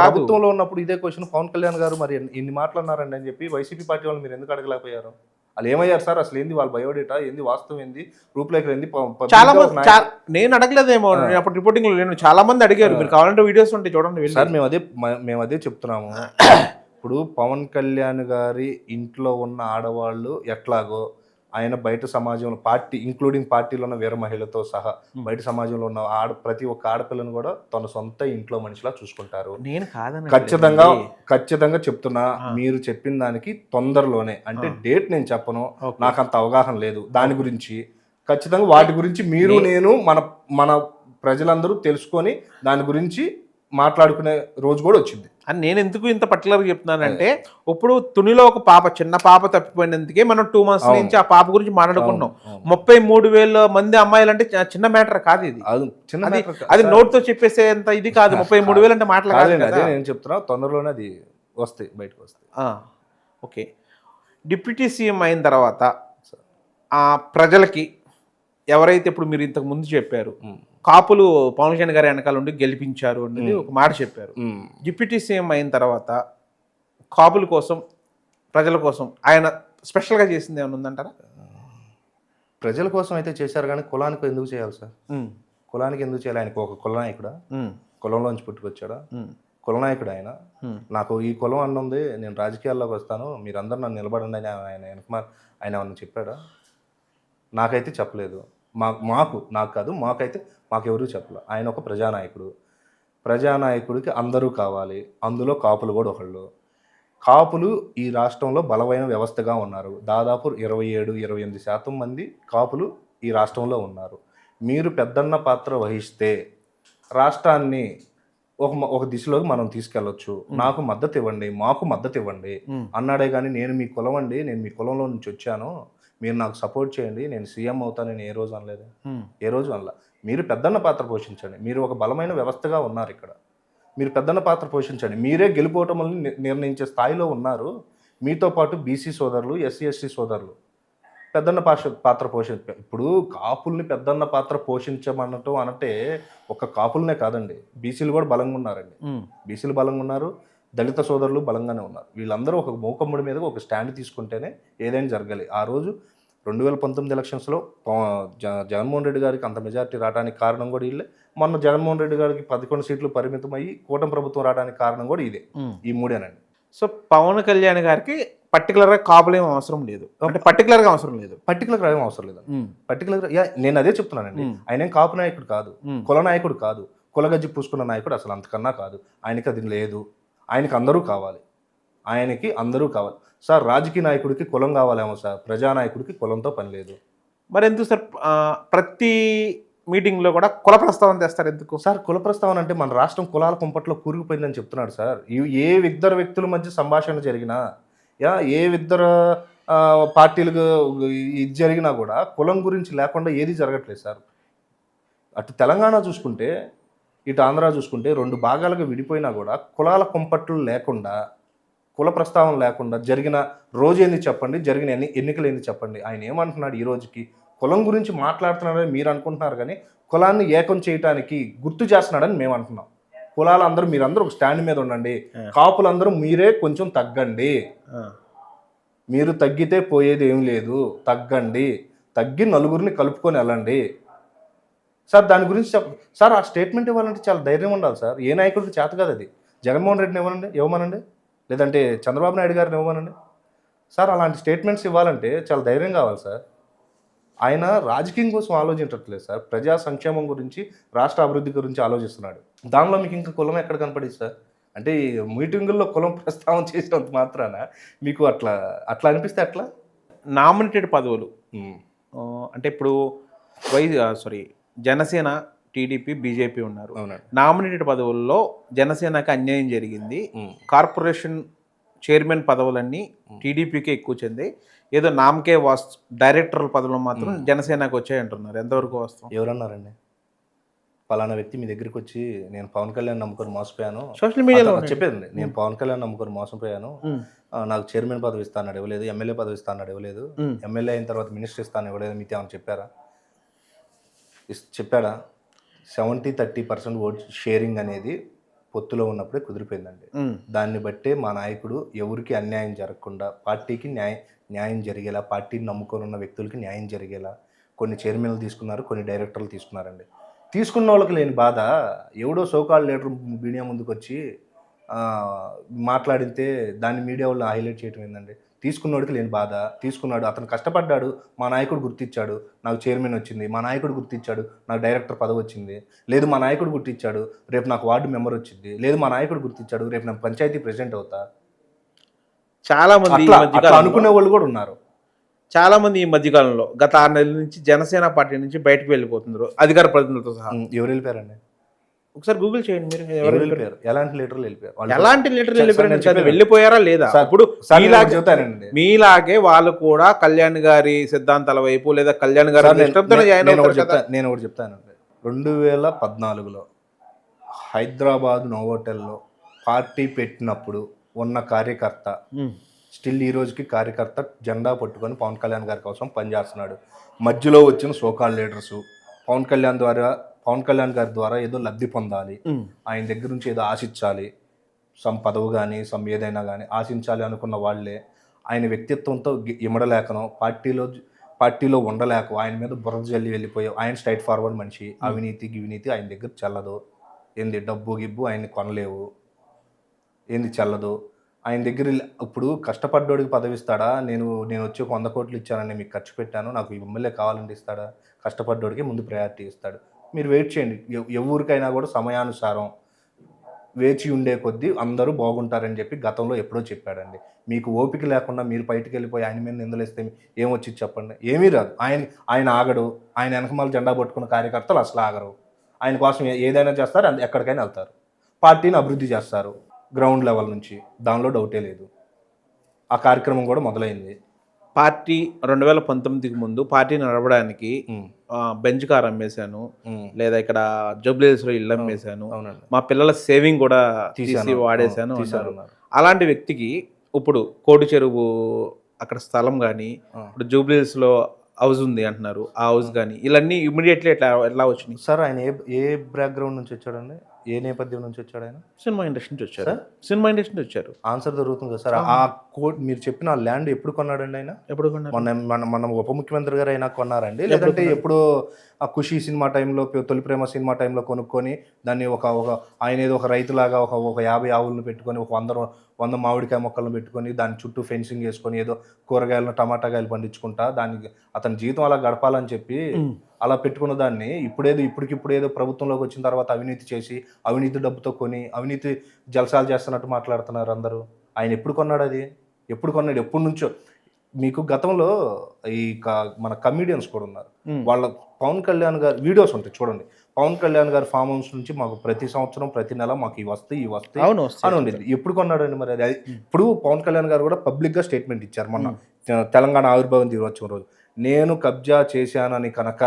ప్రభుత్వంలో ఉన్నప్పుడు ఇదే క్వశ్చన్ పవన్ కళ్యాణ్ గారు మరి ఇన్ని మాట్లాడినారండి అని చెప్పి వైసీపీ పార్టీ వాళ్ళు మీరు ఎందుకు అడగలేకపోయారు? వాళ్ళు ఏమయ్యారు సార్? అసలు ఏంది వాళ్ళ బయోడేటా ఏంది, వాస్తవం ఏంది, రూపురేఖలు ఏంది? చాలా మంది, నేను అడగలేదేమో, అప్పుడు రిపోర్టింగ్ లో నేను చాలా మంది అడిగారు. మీరు కావాలంటే వీడియోస్ ఉంటాయి చూడండి సార్. మేము అదే చెప్తున్నాము. ఇప్పుడు పవన్ కళ్యాణ్ గారి ఇంట్లో ఉన్న ఆడవాళ్ళు ఎట్లాగో ఆయన బయట సమాజంలో ఇంక్లూడింగ్ పార్టీలో ఉన్న వీర మహిళతో సహా బయట సమాజంలో ఉన్న ప్రతి ఒక్క ఆడపిల్లను కూడా తన సొంత ఇంట్లో మనిషిలా చూసుకుంటారు. నేను కాదని ఖచ్చితంగా చెప్తున్నా, మీరు చెప్పిన దానికి తొందరలోనే, అంటే డేట్ నేను చెప్పను, నాకు అంత అవగాహన లేదు దాని గురించి. ఖచ్చితంగా వాటి గురించి మీరు నేను మన ప్రజలందరూ తెలుసుకొని దాని గురించి మాట్లాడుకునే రోజు కూడా వచ్చింది. అని నేను ఎందుకు ఇంత పర్టికులర్గా చెప్తున్నానంటే, ఇప్పుడు తునిలో ఒక పాప, చిన్న పాప తప్పిపోయినందుకే మనం 2 months నుంచి ఆ పాప గురించి మాట్లాడుకున్నాం. 33,000 మంది అమ్మాయిలు అంటే చిన్న మ్యాటర్ కాదు ఇది. అది చిన్న matter కాదు. అది నోట్తో చెప్పేసేంత ఇది కాదు. 33,000 అంటే మాటలు కాదు కాదండి, కదా. అదే నేను చెప్తున్నా, తొందరలోనే అది వస్తాయి, బయటకు వస్తాయి. ఓకే. డిప్యూటీ సీఎం అయిన తర్వాత ఆ ప్రజలకి ఎవరైతే ఇప్పుడు మీరు ఇంతకు ముందు చెప్పారు, కాపులు పవన్ కళ్యాణ్ గారి వెనకాల ఉండి గెలిపించారు అనేది ఒక మాట చెప్పారు. డిప్యూటీ సీఎం అయిన తర్వాత కాపుల కోసం, ప్రజల కోసం ఆయన స్పెషల్గా చేసింది ఏమైనా ఉందంటారా? ప్రజల కోసం అయితే చేశారు, కానీ కులానికి ఎందుకు చేయాలి సార్? కులానికి ఎందుకు చేయాలి? ఆయనకు ఒక కులనాయకుడా? కులంలోంచి పుట్టుకొచ్చాడా? కులనాయకుడు ఆయన. నాకు ఈ కులం అన్నుంది, నేను రాజకీయాల్లోకి వస్తాను, మీరందరూ నన్ను నిలబడండి అని ఆయన ఆయన ఏమన్నా చెప్పాడా? నాకైతే చెప్పలేదు. నాకు కాదు, మాకెవరూ చెప్పలేదు. ఆయన ఒక ప్రజానాయకుడు. ప్రజానాయకుడికి అందరూ కావాలి, అందులో కాపులు కూడా ఒకళ్ళు. కాపులు ఈ రాష్ట్రంలో బలమైన వ్యవస్థగా ఉన్నారు. దాదాపు 27-28% మంది కాపులు ఈ రాష్ట్రంలో ఉన్నారు. మీరు పెద్దన్న పాత్ర వహిస్తే రాష్ట్రాన్ని ఒక దిశలోకి మనం తీసుకెళ్ళొచ్చు. నాకు మద్దతు ఇవ్వండి, మాకు మద్దతు ఇవ్వండి అన్నాడే కానీ నేను మీ కులం అండి, నేను మీ కులంలో నుంచి వచ్చాను, మీరు నాకు సపోర్ట్ చేయండి, నేను సీఎం అవుతాను నేను ఏ రోజు అనలేదు. ఏ రోజు అనలా. మీరు పెద్దన్న పాత్ర పోషించండి, మీరు ఒక బలమైన వ్యవస్థగా ఉన్నారు ఇక్కడ, మీరు పెద్దన్న పాత్ర పోషించండి, మీరే గెలుపోవటమని నిర్ణయించే స్థాయిలో ఉన్నారు. మీతో పాటు బీసీ సోదరులు, ఎస్సీ సోదరులు పెద్దన్న పాత్ర ఇప్పుడు కాపుల్ని పెద్దన్న పాత్ర పోషించమనటం అంటే ఒక కాపులనే కాదండి, బీసీలు కూడా బలంగా ఉన్నారండి. బీసీలు బలంగా ఉన్నారు, దళిత సోదరులు బలంగానే ఉన్నారు. వీళ్ళందరూ ఒక మూకమ్ముడి మీద ఒక స్టాండ్ తీసుకుంటేనే ఏదైనా జరగాలి. ఆ రోజు 2019 ఎలక్షన్స్లో జగన్మోహన్ రెడ్డి గారికి అంత మెజారిటీ రావడానికి కారణం కూడా వీళ్ళే. మొన్న జగన్మోహన్ రెడ్డి గారికి 11 సీట్లు పరిమితమయ్యి కూటమి ప్రభుత్వం రావడానికి కారణం కూడా ఇదే, ఈ మూడేనండి. సో పవన్ కళ్యాణ్ గారికి పర్టికులర్గా కాపులు ఏం అవసరం లేదు, అంటే పర్టికులర్గా అవసరం లేదు, పర్టికులర్గా ఏం అవసరం లేదు. పర్టికులర్గా నేను అదే చెప్తున్నానండి. ఆయన ఏం కాపు నాయకుడు కాదు, కుల నాయకుడు కాదు, కులగజ్జి పూసుకున్న నాయకుడు అసలు అంతకన్నా కాదు. ఆయనకి అది లేదు. ఆయనకి అందరూ కావాలి, ఆయనకి అందరూ కావాలి సార్. రాజకీయ నాయకుడికి కులం కావాలేమో సార్, ప్రజానాయకుడికి కులంతో పని లేదు. మరి ఎందుకు సార్ ప్రతి మీటింగ్లో కూడా కుల ప్రస్తావన తెస్తారు ఎందుకు సార్? కుల ప్రస్తావన అంటే మన రాష్ట్రం కులాల కుంపట్లో కూరుకుపోయిందని చెప్తున్నాడు సార్. ఏ ఇద్దరు వ్యక్తుల మధ్య సంభాషణ జరిగినా, ఏ ఇద్దరు పార్టీలకు ఇది జరిగినా కూడా కులం గురించి లేకుండా ఏది జరగట్లేదు సార్. అటు తెలంగాణ చూసుకుంటే, ఇటు ఆంధ్ర చూసుకుంటే 2 భాగాలుగా విడిపోయినా కూడా కులాల కుంపట్లు లేకుండా, కుల ప్రస్తావన లేకుండా జరిగిన రోజు ఏంది చెప్పండి, జరిగిన ఎన్నికలు ఏంది చెప్పండి. ఆయన ఏమంటున్నాడు ఈ రోజుకి? కులం గురించి మాట్లాడుతున్నాడని మీరు అనుకుంటున్నారు, కానీ కులాన్ని ఏకం చేయటానికి గుర్తు చేస్తున్నాడని మేము అంటున్నాం. కులాలందరూ మీరందరూ ఒక స్టాండ్ మీద ఉండండి, కాపులందరూ మీరే కొంచెం తగ్గండి, మీరు తగ్గితే పోయేది ఏం లేదు, తగ్గండి, తగ్గి నలుగురిని కలుపుకొని వెళ్ళండి సార్. దాని గురించి సార్ ఆ స్టేట్మెంట్ ఇవ్వాలంటే చాలా ధైర్యం ఉండాలి సార్. ఏ నాయకుడికి చేత కాదు అది. జగన్మోహన్ రెడ్డిని ఇవ్వమనండి, లేదంటే చంద్రబాబు నాయుడు గారిని ఇవ్వమనండి సార్. అలాంటి స్టేట్మెంట్స్ ఇవ్వాలంటే చాలా ధైర్యం కావాలి సార్. ఆయన రాజకీయం కోసం ఆలోచించట్లేదు సార్, ప్రజా సంక్షేమం గురించి, రాష్ట్ర అభివృద్ధి గురించి ఆలోచిస్తున్నాడు. దానిలో మీకు ఇంకా కులం ఎక్కడ కనపడింది సార్? అంటే మీటింగుల్లో కులం ప్రస్తావన చేసినంత మాత్రాన మీకు అట్లా అనిపిస్తే అట్లా? నామినేటెడ్ పదవులు అంటే ఇప్పుడు జనసేన, టీడీపీ, బీజేపీ ఉన్నారు. నామినేటెడ్ పదవుల్లో జనసేనకి అన్యాయం జరిగింది. కార్పొరేషన్ చైర్మన్ పదవులన్నీ టీడీపీకే ఎక్కువ చెంది, ఏదో నామకే డైరెక్టర్ పదవులు మాత్రం జనసేనకు వచ్చాయంటున్నారు. ఎంతవరకు వాస్తవం? ఎవరన్నారండి? పలానా వ్యక్తి మీ దగ్గరికి వచ్చి నేను పవన్ కళ్యాణ్ నమ్ముకొని మోసపోయాను, సోషల్ మీడియాలో చెప్పేది, నేను పవన్ కళ్యాణ్ నమ్ముకొని మోసపోయాను, నాకు చైర్మన్ పదవి ఇస్తాను ఇవ్వలేదు, ఎమ్మెల్యే పదవి ఇస్తాను ఇవ్వలేదు, ఎమ్మెల్యే అయిన తర్వాత మినిస్టర్ ఇస్తాను ఇవ్వలేదు, మీతో ఏమైనా చెప్పాడా? 70-30% ఓట్ షేరింగ్ అనేది పొత్తులో ఉన్నప్పుడే కుదిరిపోయిందండి. దాన్ని బట్టే మా నాయకుడు ఎవరికి అన్యాయం జరగకుండా, పార్టీకి న్యాయం జరిగేలా, పార్టీని నమ్ముకొని ఉన్న వ్యక్తులకి న్యాయం జరిగేలా కొన్ని చైర్మన్లు తీసుకున్నారు, కొన్ని డైరెక్టర్లు తీసుకున్నారండి. తీసుకున్న వాళ్ళకి లేని బాధ ఎవడో సోకాల్ లీడర్ మీడియా ముందుకు వచ్చి మాట్లాడితే దాన్ని మీడియా వాళ్ళు హైలైట్ చేయటం ఏంటండి? తీసుకున్నోడికి లేని బాధ. తీసుకున్నాడు, అతను కష్టపడ్డాడు, మా నాయకుడు గుర్తించాడు, నాకు చైర్మన్ వచ్చింది, మా నాయకుడు గుర్తించాడు, నాకు డైరెక్టర్ పదవి వచ్చింది, లేదు మా నాయకుడు గుర్తించాడు, రేపు నాకు వార్డు మెంబర్ వచ్చింది, లేదు మా నాయకుడు గుర్తించాడు, రేపు నాకు పంచాయతీ ప్రెసిడెంట్ అవుతా. చాలా మంది అనుకునే వాళ్ళు కూడా ఉన్నారు. చాలా మంది ఈ మధ్యకాలంలో గత 6 నెలల నుంచి జనసేన పార్టీ నుంచి బయటకు వెళ్ళిపోతున్నారు, అధికార ప్రతినిధులతో సహా. ఎవరు వెళ్ళిపోయారండి? ఒకసారి గూగుల్ చేయండి మీరు ఎవరు ఎవరు వెళ్ళిపోయారు? వెళ్ళిపోయారు? ఎలాంటి లీడర్లు వెళ్ళిపోయారు? వాళ్ళు ఎలాంటి లీటర్లు సార్, వెళ్ళిపోయారు నేను కాదు, చెప్పేది. వెళ్ళిపోయారా లేదా? సార్, ఇప్పుడు సార్, నేను మీలాగే ఒకటి చెప్తానండి. మీలాగే వాళ్ళు కూడా కళ్యాణ్ గారి సిద్ధాంతాల వైపు లేదా కళ్యాణ్ గారి సార్, ఇష్టంతోనే జాయిన్ నేను అవుతారు కదా. నేను ఒకటి చెప్తానండి. 2014లో హైదరాబాద్ నోవోటెల్లో పార్టీ పెట్టినప్పుడు ఉన్న కార్యకర్త స్టిల్ ఈ రోజుకి కార్యకర్త జెండా పట్టుకొని పవన్ కళ్యాణ్ గారి కోసం పనిచేస్తున్నాడు. మధ్యలో వచ్చిన సోకాల్ లీడర్స్ పవన్ కళ్యాణ్ గారి ద్వారా ఏదో లబ్ధి పొందాలి, ఆయన దగ్గర నుంచి ఏదో ఆశించాలి, సమ్ పదవి కానీ సమ్ ఏదైనా కానీ ఆశించాలి అనుకున్న వాళ్ళే ఆయన వ్యక్తిత్వంతో ఇమడలేకనో పార్టీలో ఉండలేక ఆయన మీద బురద జల్లి వెళ్ళిపోయావు. ఆయన స్ట్రైట్ ఫార్వర్డ్ మనిషి, అవినీతి ఆయన దగ్గర చెల్లదు. ఏంది డబ్బు గిబ్బు ఆయన్ని కొనలేవు, ఏంది చెల్లదు ఆయన దగ్గర. ఇప్పుడు కష్టపడ్డోడికి పదవి ఇస్తాడా? నేను వచ్చి 100 కోట్లు ఇచ్చానని మీకు ఖర్చు పెట్టాను, నాకు ఎమ్మెల్యే కావాలంటే ఇస్తాడా? కష్టపడ్డోడికి ముందు ప్రయారిటీ ఇస్తాడు. మీరు వెయిట్ చేయండి. ఎవరికైనా కూడా సమయానుసారం వేచి ఉండే కొద్దీ అందరూ బాగుంటారని చెప్పి గతంలో ఎప్పుడో చెప్పాడండి. మీకు ఓపిక లేకుండా మీరు బయటికి వెళ్ళిపోయి ఆయన మీద నిందలేస్తే ఏమొచ్చి చెప్పండి? ఏమీ రాదు. ఆయన ఆగడు. ఆయన వెనకమాల జెండా పట్టుకున్న కార్యకర్తలు అసలు ఆగరు. ఆయన కోసం ఏదైనా చేస్తారు, ఎక్కడికైనా వెళ్తారు, పార్టీని అభివృద్ధి చేస్తారు గ్రౌండ్ లెవెల్ నుంచి. దానిలో డౌటే లేదు. ఆ కార్యక్రమం కూడా మొదలైంది. పార్టీ 2019కి ముందు పార్టీ నడవడానికి బెంచ్ కార్ అమ్మేశాను, లేదా ఇక్కడ జూబ్లీహిల్స్లో ఇల్లు అమ్మేశాను, మా పిల్లల సేవింగ్ కూడా తీసి వాడేశాను అంటారు. అలాంటి వ్యక్తికి ఇప్పుడు కోడి చెరువు అక్కడ స్థలం కానీ, ఇప్పుడు జూబ్లీహిల్స్లో హౌస్ ఉంది అంటున్నారు, ఆ హౌస్ కానీ ఇవన్నీ ఇమీడియట్లీ ఎట్లా వచ్చినాయి? సార్, ఆయన ఏ బ్యాక్గ్రౌండ్ నుంచి వచ్చాడండి? ఏ నేపథ్యం నుంచి వచ్చాడు ఆయన? సినిమా ఇండస్ట్రీ నుంచి వచ్చారు. సినిమా ఇండస్ట్రీ నుంచి వచ్చారు. ఆన్సర్ దొరుకుతుంది కదా సార్. ఆ కోడ్ మీరు చెప్పిన ఆ ల్యాండ్ ఎప్పుడు కొన్నాడండి ఆయన? ఎప్పుడు కొన్నారు? మన ఉప ముఖ్యమంత్రి గారు అయినా కొన్నారండి, లేదంటే ఎప్పుడో ఆ ఖుషి సినిమా టైంలో, తొలి ప్రేమ సినిమా టైంలో కొనుక్కొని దాన్ని ఒక ఆయన ఏదో ఒక రైతులాగా ఒక 50 ఆవులను పెట్టుకొని, ఒక 100 మామిడికాయ మొక్కలను పెట్టుకొని దాని చుట్టూ ఫెన్సింగ్ వేసుకొని ఏదో కూరగాయలను టమాటాకాయలు పండించుకుంటా దానికి అతని జీవితం అలా గడపాలని చెప్పి అలా పెట్టుకున్న దాన్ని ఇప్పటికిప్పుడేదో ప్రభుత్వంలోకి వచ్చిన తర్వాత అవినీతి చేసి అవినీతి డబ్బుతో కొని అవినీతి జలసాలు చేస్తున్నట్టు మాట్లాడుతున్నారు అందరూ. ఆయన ఎప్పుడు కొన్నాడు? అది ఎప్పుడు కొన్నాడు? ఎప్పటి నుంచో. మీకు గతంలో మన కమీడియన్స్ కూడా ఉన్నారు, వాళ్ళ పవన్ కళ్యాణ్ గారు వీడియోస్ ఉంటాయి చూడండి. పవన్ కళ్యాణ్ గారి ఫామ్ హౌస్ నుంచి మాకు ప్రతి సంవత్సరం ప్రతి నెల మాకు ఇవి వస్తాయి అని ఉండేది. ఎప్పుడు కొన్నాడండి మరి అది? ఇప్పుడు పవన్ కళ్యాణ్ గారు కూడా పబ్లిక్గా స్టేట్మెంట్ ఇచ్చారు మొన్న తెలంగాణ ఆవిర్భావం దినోత్సవం రోజు. నేను కబ్జా చేశానని కనుక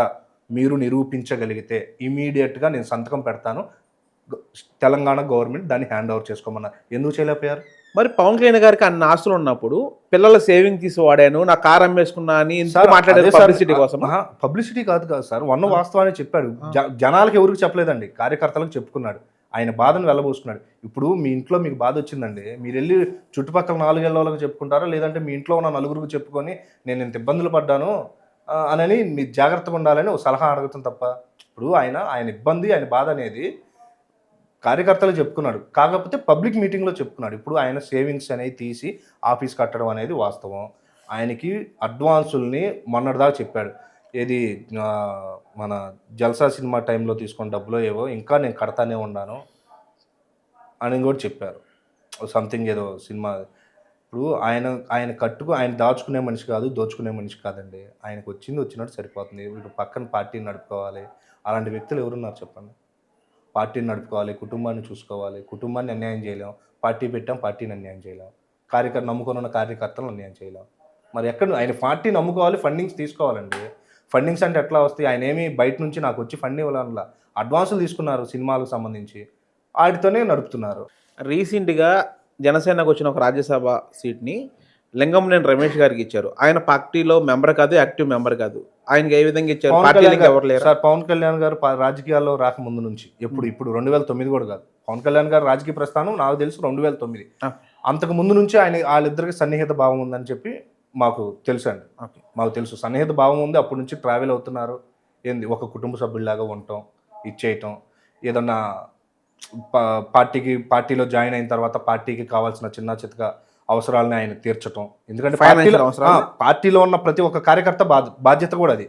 మీరు నిరూపించగలిగితే ఇమీడియట్గా నేను సంతకం పెడతాను, తెలంగాణ గవర్నమెంట్ దాన్ని హ్యాండ్ ఓవర్ చేసుకోమన్నా. ఎందుకు చేయలేకపోయారు? మరి పవన్ కళ్యాణ్ గారికి అన్ని ఆస్తులు ఉన్నప్పుడు పిల్లల సేవింగ్ తీసి వాడాను, నా కార్ అమ్మేసుకున్నా అని మాట్లాడారు పబ్లిసిటీ కోసం. పబ్లిసిటీ కాదు సార్, వాస్తవాన్ని చెప్పాడు. జనాలకు ఎవరికి చెప్పలేదండి, కార్యకర్తలకు చెప్పుకున్నాడు. ఆయన బాధను వెళ్ళబోసుకున్నాడు. ఇప్పుడు మీ ఇంట్లో మీకు బాధ వచ్చిందండి, మీరు వెళ్ళి చుట్టుపక్కల 4 వాళ్ళకి చెప్పుకుంటారా, లేదంటే మీ ఇంట్లో ఉన్న నలుగురికి చెప్పుకొని నేను ఇంత ఇబ్బందులు పడ్డాను అని మీరు జాగ్రత్తగా ఉండాలని ఒక సలహా అడుగుతాం తప్ప. ఇప్పుడు ఆయన ఇబ్బంది, ఆయన బాధ అనేది కార్యకర్తలు చెప్పుకున్నాడు, కాకపోతే పబ్లిక్ మీటింగ్లో చెప్పుకున్నాడు. ఇప్పుడు ఆయన సేవింగ్స్ అనేవి తీసి ఆఫీస్ కట్టడం అనేది వాస్తవం. ఆయనకి అడ్వాన్సుల్ని మొన్నటిదాకా చెప్పాడు, ఏది మన జల్సా సినిమా టైంలో తీసుకున్న డబ్బులో ఏవో ఇంకా నేను కడతానే ఉన్నాను అని కూడా చెప్పారు. సంథింగ్ ఏదో సినిమా. ఇప్పుడు ఆయన దాచుకునే మనిషి కాదు, దోచుకునే మనిషి కాదండి. ఆయనకు వచ్చినట్టు సరిపోతుంది. ఇప్పుడు పక్కన పార్టీని నడుపుకోవాలి. అలాంటి వ్యక్తులు ఎవరున్నారు చెప్పండి? పార్టీని నడుపుకోవాలి, కుటుంబాన్ని చూసుకోవాలి. కుటుంబాన్ని అన్యాయం చేయలేం, పార్టీ పెట్టాం, పార్టీని అన్యాయం చేయలేం, నమ్ముకొని ఉన్న కార్యకర్తలను అన్యాయం చేయలేం. మరి ఎక్కడ ఆయన పార్టీ నమ్ముకోవాలి, ఫండింగ్స్ తీసుకోవాలండి. ఫండింగ్స్ అంటే ఎట్లా వస్తాయి? ఆయన ఏమి బయట నుంచి నాకు వచ్చి ఫండ్ ఇవ్వాలన్నా, అడ్వాన్సులు తీసుకున్నారు సినిమాలకు సంబంధించి, వాటితోనే నడుపుతున్నారు. రీసెంట్గా జనసేనకు వచ్చిన ఒక రాజ్యసభ సీట్ని లింగంనేని రమేష్ గారికి ఇచ్చారు. ఆయన పార్టీలో మెంబర్ కాదు, యాక్టివ్ మెంబర్ కాదు. ఆయనకి ఏ విధంగా ఇచ్చారు? సార్, పవన్ కళ్యాణ్ గారు రాజకీయాల్లో రాకముందు నుంచి ఇప్పుడు 2009 కూడా కాదు, పవన్ కళ్యాణ్ గారు రాజకీయ ప్రస్థానం నాకు తెలుసు 2009. అంతకు ముందు నుంచి వాళ్ళిద్దరికి సన్నిహిత భావం ఉందని చెప్పి మాకు తెలుసు అండి. మాకు తెలుసు సన్నిహిత భావం ఉంది. అప్పటి నుంచి ట్రావెల్ అవుతున్నారు. ఏంది ఒక కుటుంబ సభ్యుల్లాగా ఉండటం, ఇచ్చేయటం, ఏదన్నా పార్టీలో జాయిన్ అయిన తర్వాత పార్టీకి కావాల్సిన చిన్న చితక అవసరాలని ఆయన తీర్చడం. ఎందుకంటే పార్టీలో ఉన్న ప్రతి ఒక్క కార్యకర్త బాధ్యత కూడా అది.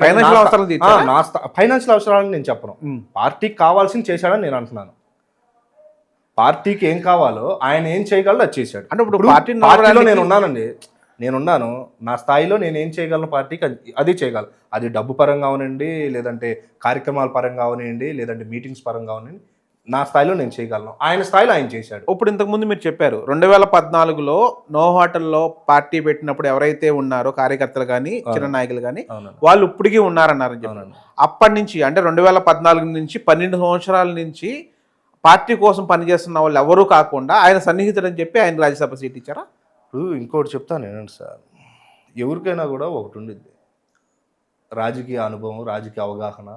ఫైనాన్షియల్ అవసరాలని నేను చెప్పను, పార్టీకి కావాల్సింది చేశాడని నేను అంటున్నాను. పార్టీకి ఏం కావాలో ఆయన ఏం చేయగలడో అది చేశాడు. అంటే ఇప్పుడు పార్టీలో నేనున్నాను, నా స్థాయిలో నేను ఏం చేయగలను పార్టీకి అది చేయగలను. అది డబ్బు పరంగా అవనండి, లేదంటే కార్యక్రమాల పరంగా అవనండి, లేదంటే మీటింగ్స్ పరంగా అవనండి, నా స్థాయిలో నేను చేయగలను, ఆయన స్థాయిలో ఆయన చేశాడు. ఇప్పుడు ఇంతకుముందు మీరు చెప్పారు 2014లో నో హోటల్లో పార్టీ పెట్టినప్పుడు ఎవరైతే ఉన్నారో కార్యకర్తలు కానీ చిన్న నాయకులు కానీ అవునండి. వాళ్ళు ఇప్పటికీ ఉన్నారన్నారు చెప్పారు. అవునండి. అప్పటి నుంచి అంటే 2014 నుంచి 12 సంవత్సరాల నుంచి పార్టీ కోసం పనిచేస్తున్న వాళ్ళు ఎవరూ కాకుండా ఆయన సన్నిహితుడు అని చెప్పి ఆయన రాజ్యసభ సీట్ ఇచ్చారా? ఇప్పుడు ఇంకోటి చెప్తాను ఏంటంటే సార్, ఎవరికైనా కూడా ఒకటి ఉండిద్ది, రాజకీయ అనుభవం, రాజకీయ అవగాహన,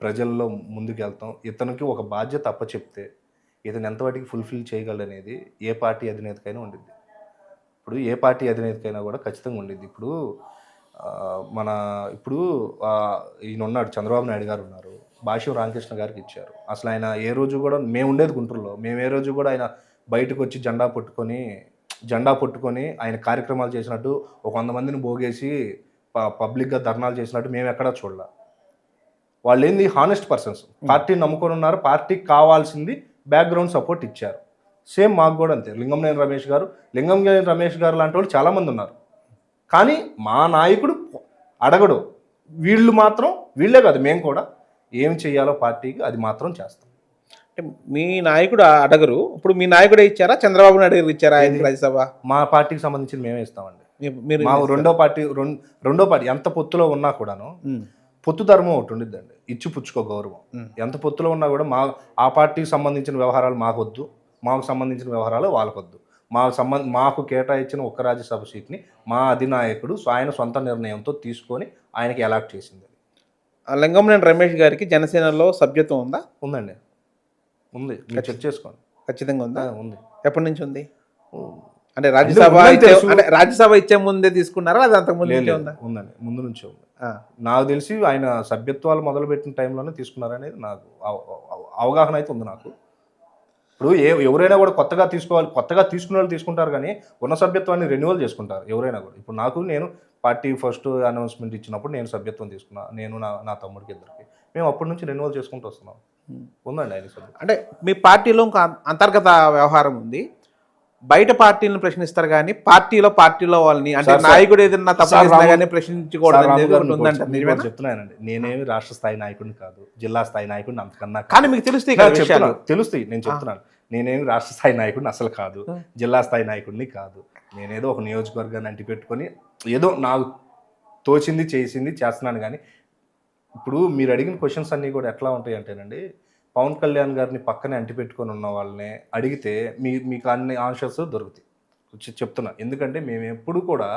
ప్రజల్లో ముందుకు వెళ్తాం, ఇతనికి ఒక బాధ్యత అప్పచెప్తే ఇతను ఎంతవాటికి ఫుల్ఫిల్ చేయగలనేది ఏ పార్టీ అధినేతకైనా ఉండిద్ది. ఇప్పుడు ఏ పార్టీ అధినేతకైనా కూడా ఖచ్చితంగా ఉండిద్ది. ఇప్పుడు ఇప్పుడు ఈయన ఉన్నాడు, చంద్రబాబు నాయుడు గారు ఉన్నారు, భాష్యం రామకృష్ణ గారికి ఇచ్చారు. అసలు ఆయన ఏ రోజు కూడా, మేము ఉండేది గుంటూరులో, మేము ఏ రోజు కూడా ఆయన బయటకు వచ్చి జెండా పట్టుకొని ఆయన కార్యక్రమాలు చేసినట్టు, ఒక 100 మందిని పోగేసి పబ్లిక్గా ధర్నాలు చేసినట్టు మేము ఎక్కడా చూడలే. వాళ్ళు ఏంది హానెస్ట్ పర్సన్స్, పార్టీని నమ్ముకొని ఉన్నారు, పార్టీకి కావాల్సింది బ్యాక్గ్రౌండ్ సపోర్ట్ ఇచ్చారు. సేమ్ మాకు కూడా అంతే. లింగంనేని రమేష్ గారు లాంటి వాళ్ళు చాలామంది ఉన్నారు, కానీ మా నాయకుడు అడగడు. వీళ్ళే కాదు, మేము కూడా ఏం చెయ్యాలో పార్టీకి అది మాత్రం చేస్తాం. అంటే మీ నాయకుడు అడగరు, ఇప్పుడు మీ నాయకుడే ఇచ్చారా, చంద్రబాబు నాయుడు గారు ఇచ్చారా ఆయన రాజ్యసభ? మా పార్టీకి సంబంధించి మేమే ఇస్తామండి. మీరు మా రెండో పార్టీ ఎంత పొత్తులో ఉన్నా కూడాను పొత్తు ధర్మం ఒకటి ఉండిద్దండి, ఇచ్చి పుచ్చుకో గౌరవం. ఎంత పొత్తులో ఉన్నా కూడా ఆ పార్టీకి సంబంధించిన వ్యవహారాలు మాకొద్దు, మాకు సంబంధించిన వ్యవహారాలు వాళ్ళకొద్దు. మాకు కేటాయించిన ఒక్క రాజ్యసభ సీట్ని మా అధినాయకుడు ఆయన సొంత నిర్ణయంతో తీసుకొని ఆయనకి అలాట్ చేసింది. లింగంనేని రమేష్ గారికి జనసేనలో సభ్యత్వం ఉందా? ఉందండి, ఉంది. మీరు చెక్ చేసుకోండి. ఖచ్చితంగా ఉందా? ఉంది. ఎప్పటి నుంచి ఉంది? అంటే రాజ్యసభ ఇచ్చే ముందే తీసుకున్నారా, అది అంతకు ముందు ఉందా? ఉందండి, ముందు నుంచే ఉంది. నాకు తెలిసి ఆయన సభ్యత్వాలు మొదలుపెట్టిన టైంలోనే తీసుకున్నారనేది నాకు అవగాహన అయితే ఉంది నాకు. ఇప్పుడు ఎవరైనా కూడా కొత్తగా తీసుకునే వాళ్ళు తీసుకుంటారు, కానీ ఉన్న సభ్యత్వాన్ని రెన్యువల్ చేసుకుంటారు ఎవరైనా కూడా. ఇప్పుడు నేను పార్టీ ఫస్ట్ అనౌన్స్మెంట్ ఇచ్చినప్పుడు నేను సభ్యత్వం తీసుకున్నా, నేను నా తమ్ముడికి ఇద్దరికి. మేము అప్పటి నుంచి రెన్యువల్ చేసుకుంటూ వస్తున్నాం. ఉందండి ఆయన సభ్యత్వం. అంటే మీ పార్టీలో ఇంకా అంతర్గత వ్యవహారం ఉంది, బయట పార్టీలను ప్రశ్నిస్తారు కానీ పార్టీలో వాళ్ళని, అంటే నాయకుడు ఏదైనా తప్పు చేసినా కానీ ప్రశ్నించకూడదు. చెప్తున్నానండి, నేనేమి రాష్ట్ర స్థాయి నాయకుడిని కాదు, జిల్లా స్థాయి నాయకుడిని అంతకన్నా. కానీ మీకు తెలుస్తాయి, నేను చెప్తున్నాను, నేనేమి రాష్ట్ర స్థాయి నాయకుడిని అసలు కాదు, జిల్లా స్థాయి నాయకుడిని కాదు. నేనేదో ఒక నియోజకవర్గాన్ని అంటిపెట్టుకొని ఏదో నాకు తోచింది చేస్తున్నాను. కానీ ఇప్పుడు మీరు అడిగిన క్వశ్చన్స్ అన్నీ కూడా ఎట్లా ఉంటాయి అంటేనండి, పవన్ కళ్యాణ్ గారిని పక్కనే అంటిపెట్టుకొని ఉన్న వాళ్ళని అడిగితే మీకు అన్ని ఆన్సర్స్ దొరుకుతాయి. చెప్తున్నా, ఎందుకంటే మేము ఎప్పుడు కూడా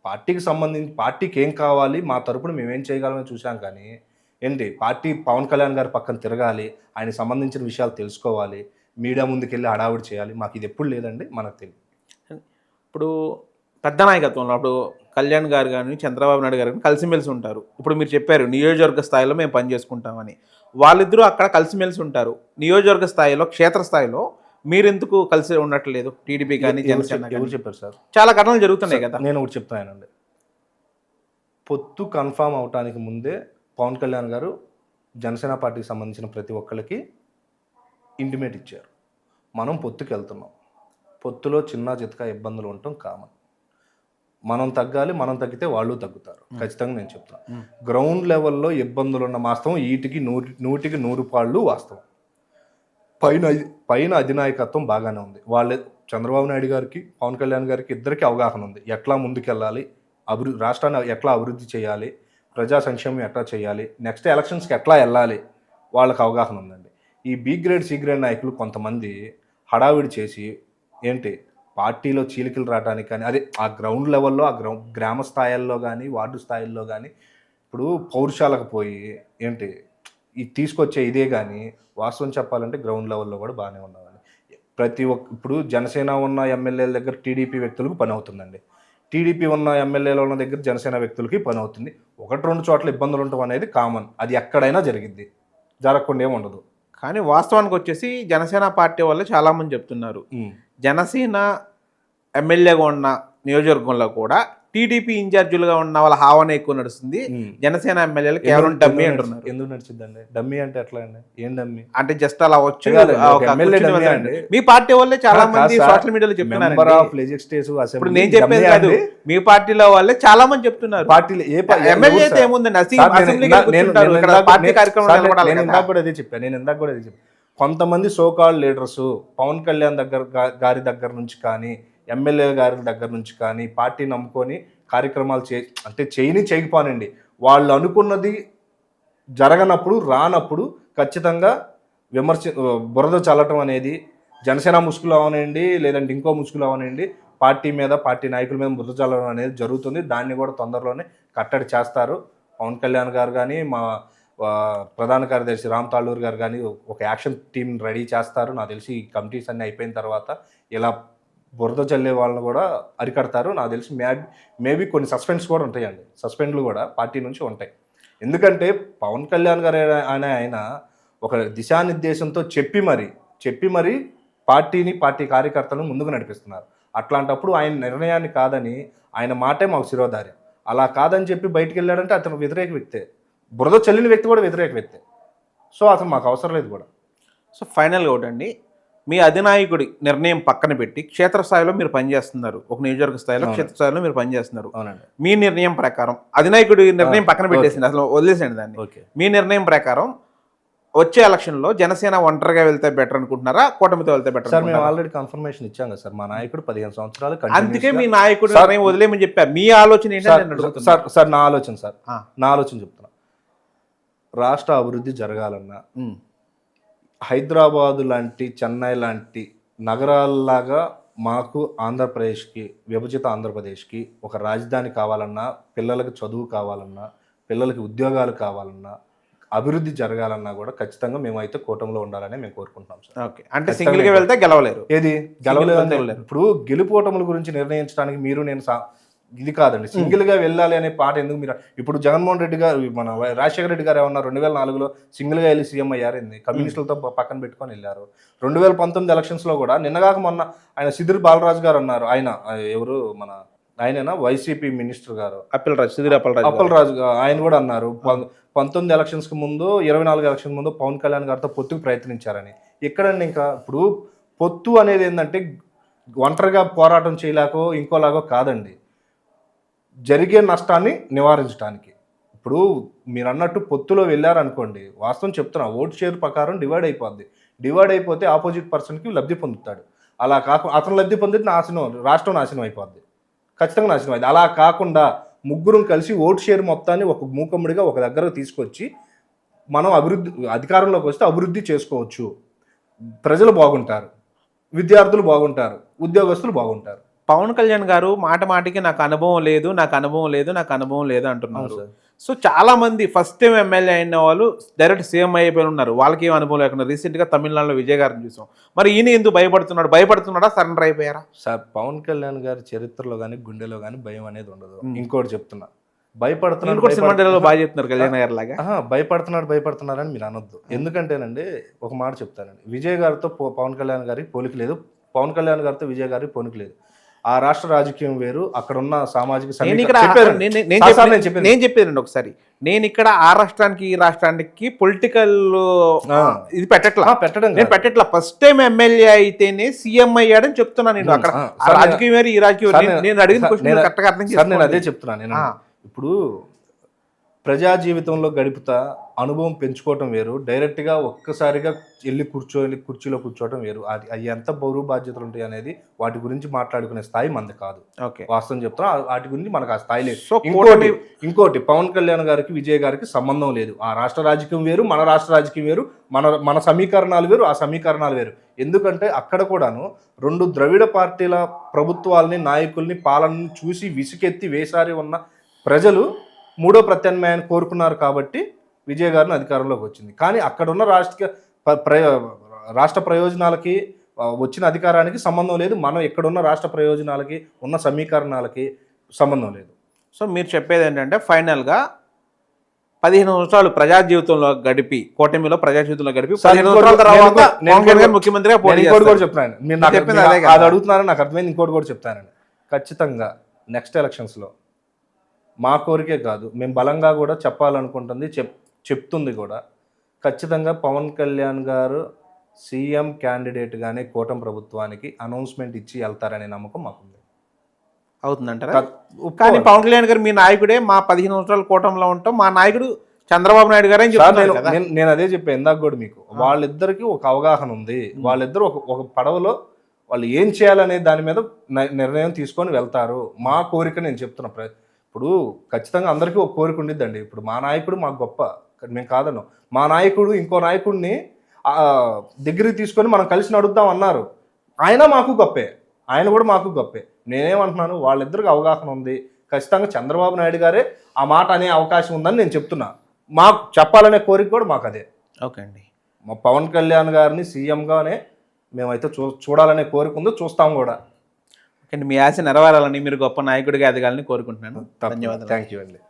పార్టీకి ఏం కావాలి, మా తరపున మేమేం చేయగలమని చూసాం. కానీ పవన్ కళ్యాణ్ గారి పక్కన తిరగాలి, ఆయనకు సంబంధించిన విషయాలు తెలుసుకోవాలి, మీడియా ముందుకెళ్ళి హడావుడి చేయాలి, మాకు ఇది ఎప్పుడు లేదండి, మనకు తెలియదు. ఇప్పుడు పెద్ద నాయకత్వంలో అప్పుడు కళ్యాణ్ గారు కానీ చంద్రబాబు నాయుడు గారు కానీ కలిసిమెలిసి ఉంటారు. ఇప్పుడు మీరు చెప్పారు నియోజకవర్గ స్థాయిలో మేము పనిచేసుకుంటామని, వాళ్ళిద్దరూ అక్కడ కలిసిమెలిసి ఉంటారు. నియోజకవర్గ స్థాయిలో, క్షేత్రస్థాయిలో మీరెందుకు కలిసి ఉండట్లేదు? టీడీపీ కానీ జనసేన ఎవరు చెప్పారు సార్? చాలా ఘటనలు జరుగుతున్నాయి కదా. నేను ఒకటి చెప్తానండి, పొత్తు కన్ఫామ్ అవటానికి ముందే పవన్ కళ్యాణ్ గారు జనసేన పార్టీకి సంబంధించిన ప్రతి ఒక్కరికి ఇంటిమేట్ ఇచ్చారు, మనం పొత్తుకి వెళ్తున్నాం, పొత్తులో చిన్న చితకా ఇబ్బందులు ఉండటం కామన్, మనం తగ్గాలి, మనం తగ్గితే వాళ్ళు తగ్గుతారు. ఖచ్చితంగా నేను చెప్తాను, గ్రౌండ్ లెవెల్లో ఇబ్బందులు ఉన్న వాస్తవం, వీటికి 100% పాళ్ళు వాస్తవం. పైన అధినాయకత్వం బాగానే ఉంది. వాళ్ళే చంద్రబాబు నాయుడు గారికి, పవన్ కళ్యాణ్ గారికి ఇద్దరికి అవగాహన ఉంది, ఎట్లా ముందుకెళ్ళాలి, రాష్ట్రాన్ని ఎట్లా అభివృద్ధి చేయాలి, ప్రజా సంక్షేమం ఎట్లా చేయాలి, నెక్స్ట్ ఎలక్షన్స్కి ఎట్లా వెళ్ళాలి, వాళ్ళకి అవగాహన ఉందండి. ఈ బి గ్రేడ్ సి గ్రేడ్ నాయకులు కొంతమంది హడావిడి చేసి పార్టీలో చీలికలు రావడానికి కానీ, అదే ఆ గ్రౌండ్ లెవెల్లో, గ్రామ స్థాయిల్లో కానీ, వార్డు స్థాయిల్లో కానీ, ఇప్పుడు పౌరుషాలకు పోయి ఇది తీసుకొచ్చే ఇదే. కానీ వాస్తవం చెప్పాలంటే గ్రౌండ్ లెవెల్లో కూడా బాగానే ఉన్నామని ఇప్పుడు జనసేన ఉన్న ఎమ్మెల్యేల దగ్గర టీడీపీ వ్యక్తులకు పని అవుతుందండి, టీడీపీ ఉన్న ఎమ్మెల్యేల ఉన్న దగ్గర జనసేన వ్యక్తులకి పని అవుతుంది. 1-2 చోట్ల ఇబ్బందులు ఉండటం అనేది కామన్, అది ఎక్కడైనా జరిగిద్ది, జరగకుండా ఏమి ఉండదు. కానీ వాస్తవానికి వచ్చేసి జనసేన పార్టీ వాళ్ళు చాలామంది చెప్తున్నారు, జనసేన ఎమ్మెల్యేగా ఉన్న నియోజకవర్గంలో కూడా టీడీపీ ఇన్ఛార్జీలుగా ఉన్న వాళ్ళ హావనే ఎక్కువ నడుస్తుంది, జనసేన ఎమ్మెల్యేలు కేవలం డమ్మీ అంటున్నారు. ఎందుకు నడిచిద్దండి? డమ్మీ అంటే ఎట్లా అండి? ఏం డమ్మీ అంటే జస్ట్ అలా వచ్చి మీ పార్టీ వాళ్ళే చాలా మంది సోషల్ మీడియాలో చెప్తున్నారు. ఇప్పుడు నేను చెప్పేది కాదు, మీ పార్టీలో వాళ్ళే చాలా మంది చెప్తున్నారు. పార్టీలో ఎమ్మెల్యే అయితే ఏముందండి, నేను ఇందాక కూడా అదే చెప్పాను. కొంతమంది సోకాల్డ్ లీడర్స్ పవన్ కళ్యాణ్ గారి దగ్గర నుంచి కానీ ఎమ్మెల్యే గారి దగ్గర నుంచి కానీ పార్టీ నమ్ముకొని కార్యక్రమాలు అంటే చేయకపోనండి, వాళ్ళు అనుకున్నది జరగనప్పుడు రానప్పుడు ఖచ్చితంగా బురద చల్లటం అనేది జనసేన ముసుగులు అవనండి, లేదంటే ఇంకో ముసుగులు అవనండి, పార్టీ మీద పార్టీ నాయకుల మీద బురద చల్లడం అనేది జరుగుతుంది. దాన్ని కూడా తొందరలోనే కట్టడి చేస్తారు. పవన్ కళ్యాణ్ గారు కానీ మా ప్రధాన కార్యదర్శి రామ్ తాళ్ళూరు గారు కానీ ఒక యాక్షన్ టీం రెడీ చేస్తారు. నాకు తెలిసి ఈ కమిటీస్ అన్నీ అయిపోయిన తర్వాత ఇలా బురద చల్లే వాళ్ళని కూడా అరికడతారు. నాకు తెలిసి మేబీ కొన్ని సస్పెండ్స్ కూడా ఉంటాయండి, సస్పెండ్లు కూడా పార్టీ నుంచి ఉంటాయి. ఎందుకంటే పవన్ కళ్యాణ్ గారు ఆయన ఒక దిశానిర్దేశంతో చెప్పి మరి పార్టీ కార్యకర్తలను ముందుకు నడిపిస్తున్నారు. అట్లాంటప్పుడు ఆయన నిర్ణయాన్ని కాదని ఆయన మాటే మాకు శిరోధార్యం. అలా కాదని చెప్పి బయటికి వెళ్ళాడంటే అతను వ్యతిరేక వ్యక్తే, బురద చల్లిన వ్యక్తి కూడా వ్యతిరేక వ్యక్తే. సో అతను మాకు అవసరం లేదు కూడా. సో ఫైనల్గా ఒకటండి, మీ అధినాయకుడి నిర్ణయం పక్కన పెట్టి క్షేత్రస్థాయిలో మీరు పనిచేస్తున్నారు, ఒక నియోజకవర్గ స్థాయిలో క్షేత్రస్థాయిలో మీరు పనిచేస్తున్నారు. అవునండి. మీ నిర్ణయం ప్రకారం అధినాయకుడి నిర్ణయం పక్కన పెట్టేసింది, అసలు వదిలేసండి దాన్ని. ఓకే, మీ నిర్ణయం ప్రకారం వచ్చే ఎలక్షన్లో జనసేన ఒంటరిగా వెళ్తే బెటర్ అనుకుంటున్నారా, కూటమితో వెళ్తే బెటర్? సార్ మేము ఆల్రెడీ కన్ఫర్మేషన్ ఇచ్చాం కదా సార్, మా నాయకుడు 15 సంవత్సరాలు. అందుకే మీ నాయకుడు నిర్ణయం వదిలేమని చెప్పారు. మీ ఆలోచన ఏంటంటే సార్ నా ఆలోచన చెప్తున్నా. రాష్ట్ర అభివృద్ధి జరగాలన్నా హైదరాబాదు లాంటి, చెన్నై లాంటి నగరాల్లాగా మాకు ఆంధ్రప్రదేశ్కి, విభజిత ఆంధ్రప్రదేశ్కి ఒక రాజధాని కావాలన్నా, పిల్లలకి చదువు కావాలన్నా, పిల్లలకి ఉద్యోగాలు కావాలన్నా, అభివృద్ధి జరగాలన్నా కూడా ఖచ్చితంగా మేమైతే కూటమిలో ఉండాలని మేము కోరుకుంటున్నాం సార్. ఓకే, అంటే సింగిల్గా వెళ్తే గెలవలేరు. ఏది గెలవలేదు. ఇప్పుడు గెలుపోటముల గురించి నిర్ణయించడానికి మీరు నేను ఇది కాదండి. సింగిల్గా వెళ్ళాలి అనే పాట ఎందుకు మీరు? ఇప్పుడు జగన్మోహన్ రెడ్డి గారు, మన రాజశేఖర రెడ్డి గారు ఏమన్నారు, 2004లో సింగిల్గా వెళ్ళి సీఎం అయ్యారు, కమ్యూనిస్టులతో పక్కన పెట్టుకొని వెళ్ళారు. 2019 ఎలక్షన్స్లో కూడా నిన్నగాక మొన్న ఆయన సిదిరి బాలరాజు గారు అన్నారు, ఆయన ఎవరు మన ఆయననా వైసీపీ మినిస్టర్ గారు అప్పలరాజు ఆయన కూడా అన్నారు 19 ఎలక్షన్స్కి ముందు, 24 ఎలక్షన్ ముందు పవన్ కళ్యాణ్ గారితో పొత్తుకు ప్రయత్నించారని. ఎక్కడండి ఇంకా ఇప్పుడు పొత్తు అనేది ఏంటంటే ఒంటరిగా పోరాటం చేయలేకో ఇంకోలాగో కాదండి, జరిగే నష్టాన్ని నివారించడానికి. ఇప్పుడు మీరు అన్నట్టు పొత్తులో వెళ్ళారనుకోండి, వాస్తవం చెప్తున్నా, ఓటు షేర్ ప్రకారం డివైడ్ అయిపోతే ఆపోజిట్ పర్సన్కి లబ్ధి పొందుతాడు. అలా కాకుండా అతను లబ్ధి పొందితే రాష్ట్రం నాశనం అయిపోద్ది, ఖచ్చితంగా నాశనం అయింది. అలా కాకుండా ముగ్గురం కలిసి ఓటు షేర్ మొత్తాన్ని ఒక మూకమ్ముడిగా ఒక దగ్గర తీసుకొచ్చి మనం అధికారంలోకి వస్తే అభివృద్ధి చేసుకోవచ్చు. ప్రజలు బాగుంటారు, విద్యార్థులు బాగుంటారు, ఉద్యోగస్తులు బాగుంటారు. పవన్ కళ్యాణ్ గారు మాటికి నాకు అనుభవం లేదు అంటున్నారు. సో చాలా మంది ఫస్ట్ టైం ఎమ్మెల్యే అయిన వాళ్ళు డైరెక్ట్ సీఎం అయిపోయి ఉన్నారు, వాళ్ళకి ఏం అనుభవం లేకుండా. రీసెంట్గా తమిళనాడులో విజయ్ గారిని చూసాం. మరి ఈయన ఎందుకు భయపడుతున్నాడా, సరెండర్ అయిపోయారా? సార్ పవన్ కళ్యాణ్ గారి చరిత్రలో కానీ గుండెలో కానీ భయం అనేది ఉండదు. ఇంకోటి చెప్తున్నా, భయపడుతున్నాడు బాగా చెప్తున్నారు కళ్యాణ్ గారి లాగా. భయపడుతున్నారని మీరు అనొద్దు. ఎందుకంటేనండి ఒక మాట చెప్తానండి, విజయ్ గారితో పవన్ కళ్యాణ్ గారికి పోలిక లేదు, పవన్ కళ్యాణ్ గారితో విజయ్ గారికి పోలిక లేదు. ఆ రాష్ట్ర రాజకీయం వేరు, అక్కడ ఉన్న సామాజిక నేను చెప్పేదండి ఒకసారి, నేను ఇక్కడ ఆ రాష్ట్రానికి ఈ రాష్ట్రానికి పొలిటికల్ ఇది పెట్టట్లా. ఫస్ట్ టైం ఎమ్మెల్యే అయితేనే సీఎం అయ్యాడని చెప్తున్నాను నేను. అక్కడ రాజకీయం వేరు, ఈ రాజకీయం. నేను అడిగిన క్వశ్చన్ కరెక్ట్గా అర్థం చేస్తాను. నేను అదే చెప్తున్నాను. ఇప్పుడు ప్రజా జీవితంలో గడుపుతా అనుభవం పెంచుకోవటం వేరు, డైరెక్ట్గా ఒక్కసారిగా వెళ్ళి కుర్చీలో కూర్చోవటం వేరు. అవి ఎంత బరువు బాధ్యతలు ఉంటాయి అనేది వాటి గురించి మాట్లాడుకునే స్థాయి మనది కాదు. వాస్తవం చెప్తున్నా, వాటి గురించి మనకు ఆ స్థాయి లేదు. ఇంకోటి పవన్ కళ్యాణ్ గారికి విజయ్ గారికి సంబంధం లేదు. ఆ రాష్ట్ర రాజకీయం వేరు, మన రాష్ట్ర రాజకీయం వేరు, మన సమీకరణాలు వేరు, ఆ సమీకరణాలు వేరు. ఎందుకంటే అక్కడ కూడాను 2 ద్రవిడ పార్టీల ప్రభుత్వాలని, నాయకుల్ని, పాలనని చూసి విసుకెత్తి వేసారి ఉన్న ప్రజలు 3వ ప్రత్యామ్నాయాన్ని కోరుకున్నారు కాబట్టి విజయ్ గారిని అధికారంలోకి వచ్చింది. కానీ అక్కడ ఉన్న రాష్ట్ర ప్రయోజనాలకి వచ్చిన అధికారానికి సంబంధం లేదు, మనం ఎక్కడున్న రాష్ట్ర ప్రయోజనాలకి ఉన్న సమీకరణాలకి సంబంధం లేదు. సో మీరు చెప్పేది ఏంటంటే ఫైనల్గా 15 సంవత్సరాలు ప్రజా జీవితంలో గడిపి, కూటమిలో ప్రజా జీవితంలో గడిపి 15 సంవత్సరాల తర్వాత ముఖ్యమంత్రిగా కూడా చెప్తాను. మీరు అది అడుగుతున్నారని నాకు అర్థమైంది. ఇంకోటి కూడా చెప్తానండి, ఖచ్చితంగా నెక్స్ట్ ఎలక్షన్స్లో మా కోరికే కాదు, మేము బలంగా కూడా చెప్పాలనుకుంటుంది, చెప్తుంది కూడా, ఖచ్చితంగా పవన్ కళ్యాణ్ గారు సీఎం క్యాండిడేట్గానే కూటమి ప్రభుత్వానికి అనౌన్స్మెంట్ ఇచ్చి వెళ్తారనే నమ్మకం మాకుంది. అవుతుందంటారా? కానీ పవన్ కళ్యాణ్ గారు మీ నాయకుడే, మా 15 సంవత్సరాల కూటమిలో ఉంటాం, మా నాయకుడు చంద్రబాబు నాయుడు గారే సార్ చెప్తున్నారు కదా. నేను అదే చెప్పాను ఇందాక కూడా మీకు, వాళ్ళిద్దరికి ఒక అవగాహన ఉంది, వాళ్ళిద్దరు ఒక పడవలో వాళ్ళు ఏం చేయాలనే దాని మీద నిర్ణయం తీసుకొని వెళ్తారు. మా కోరిక నేను చెప్తున్నా, ఇప్పుడు ఖచ్చితంగా అందరికీ ఒక కోరిక ఉండిద్దండి. ఇప్పుడు మా నాయకుడు మాకు గొప్ప, మేము కాదన్నాం. మా నాయకుడు ఇంకో నాయకుడిని దగ్గరికి తీసుకొని మనం కలిసి నడుద్దాం అన్నారు, ఆయన మాకు గొప్పే, ఆయన కూడా మాకు గొప్పే. నేనేమంటున్నాను, వాళ్ళిద్దరికి అవగాహన ఉంది, ఖచ్చితంగా చంద్రబాబు నాయుడు గారే ఆ మాట అనే అవకాశం ఉందని నేను చెప్తున్నా. మాకు చెప్పాలనే కోరిక కూడా మాకు అదే. ఓకే అండి. మా పవన్ కళ్యాణ్ గారిని సీఎంగానే మేమైతే చూడాలనే కోరిక ఉందో, చూస్తాం కూడా. ఓకే అండి, మీ ఆశ నెరవేరాలని, మీరు గొప్ప నాయకుడిగా ఎదగాలని కోరుకుంటున్నాను. ధన్యవాదాలు. థ్యాంక్ యూ అండి.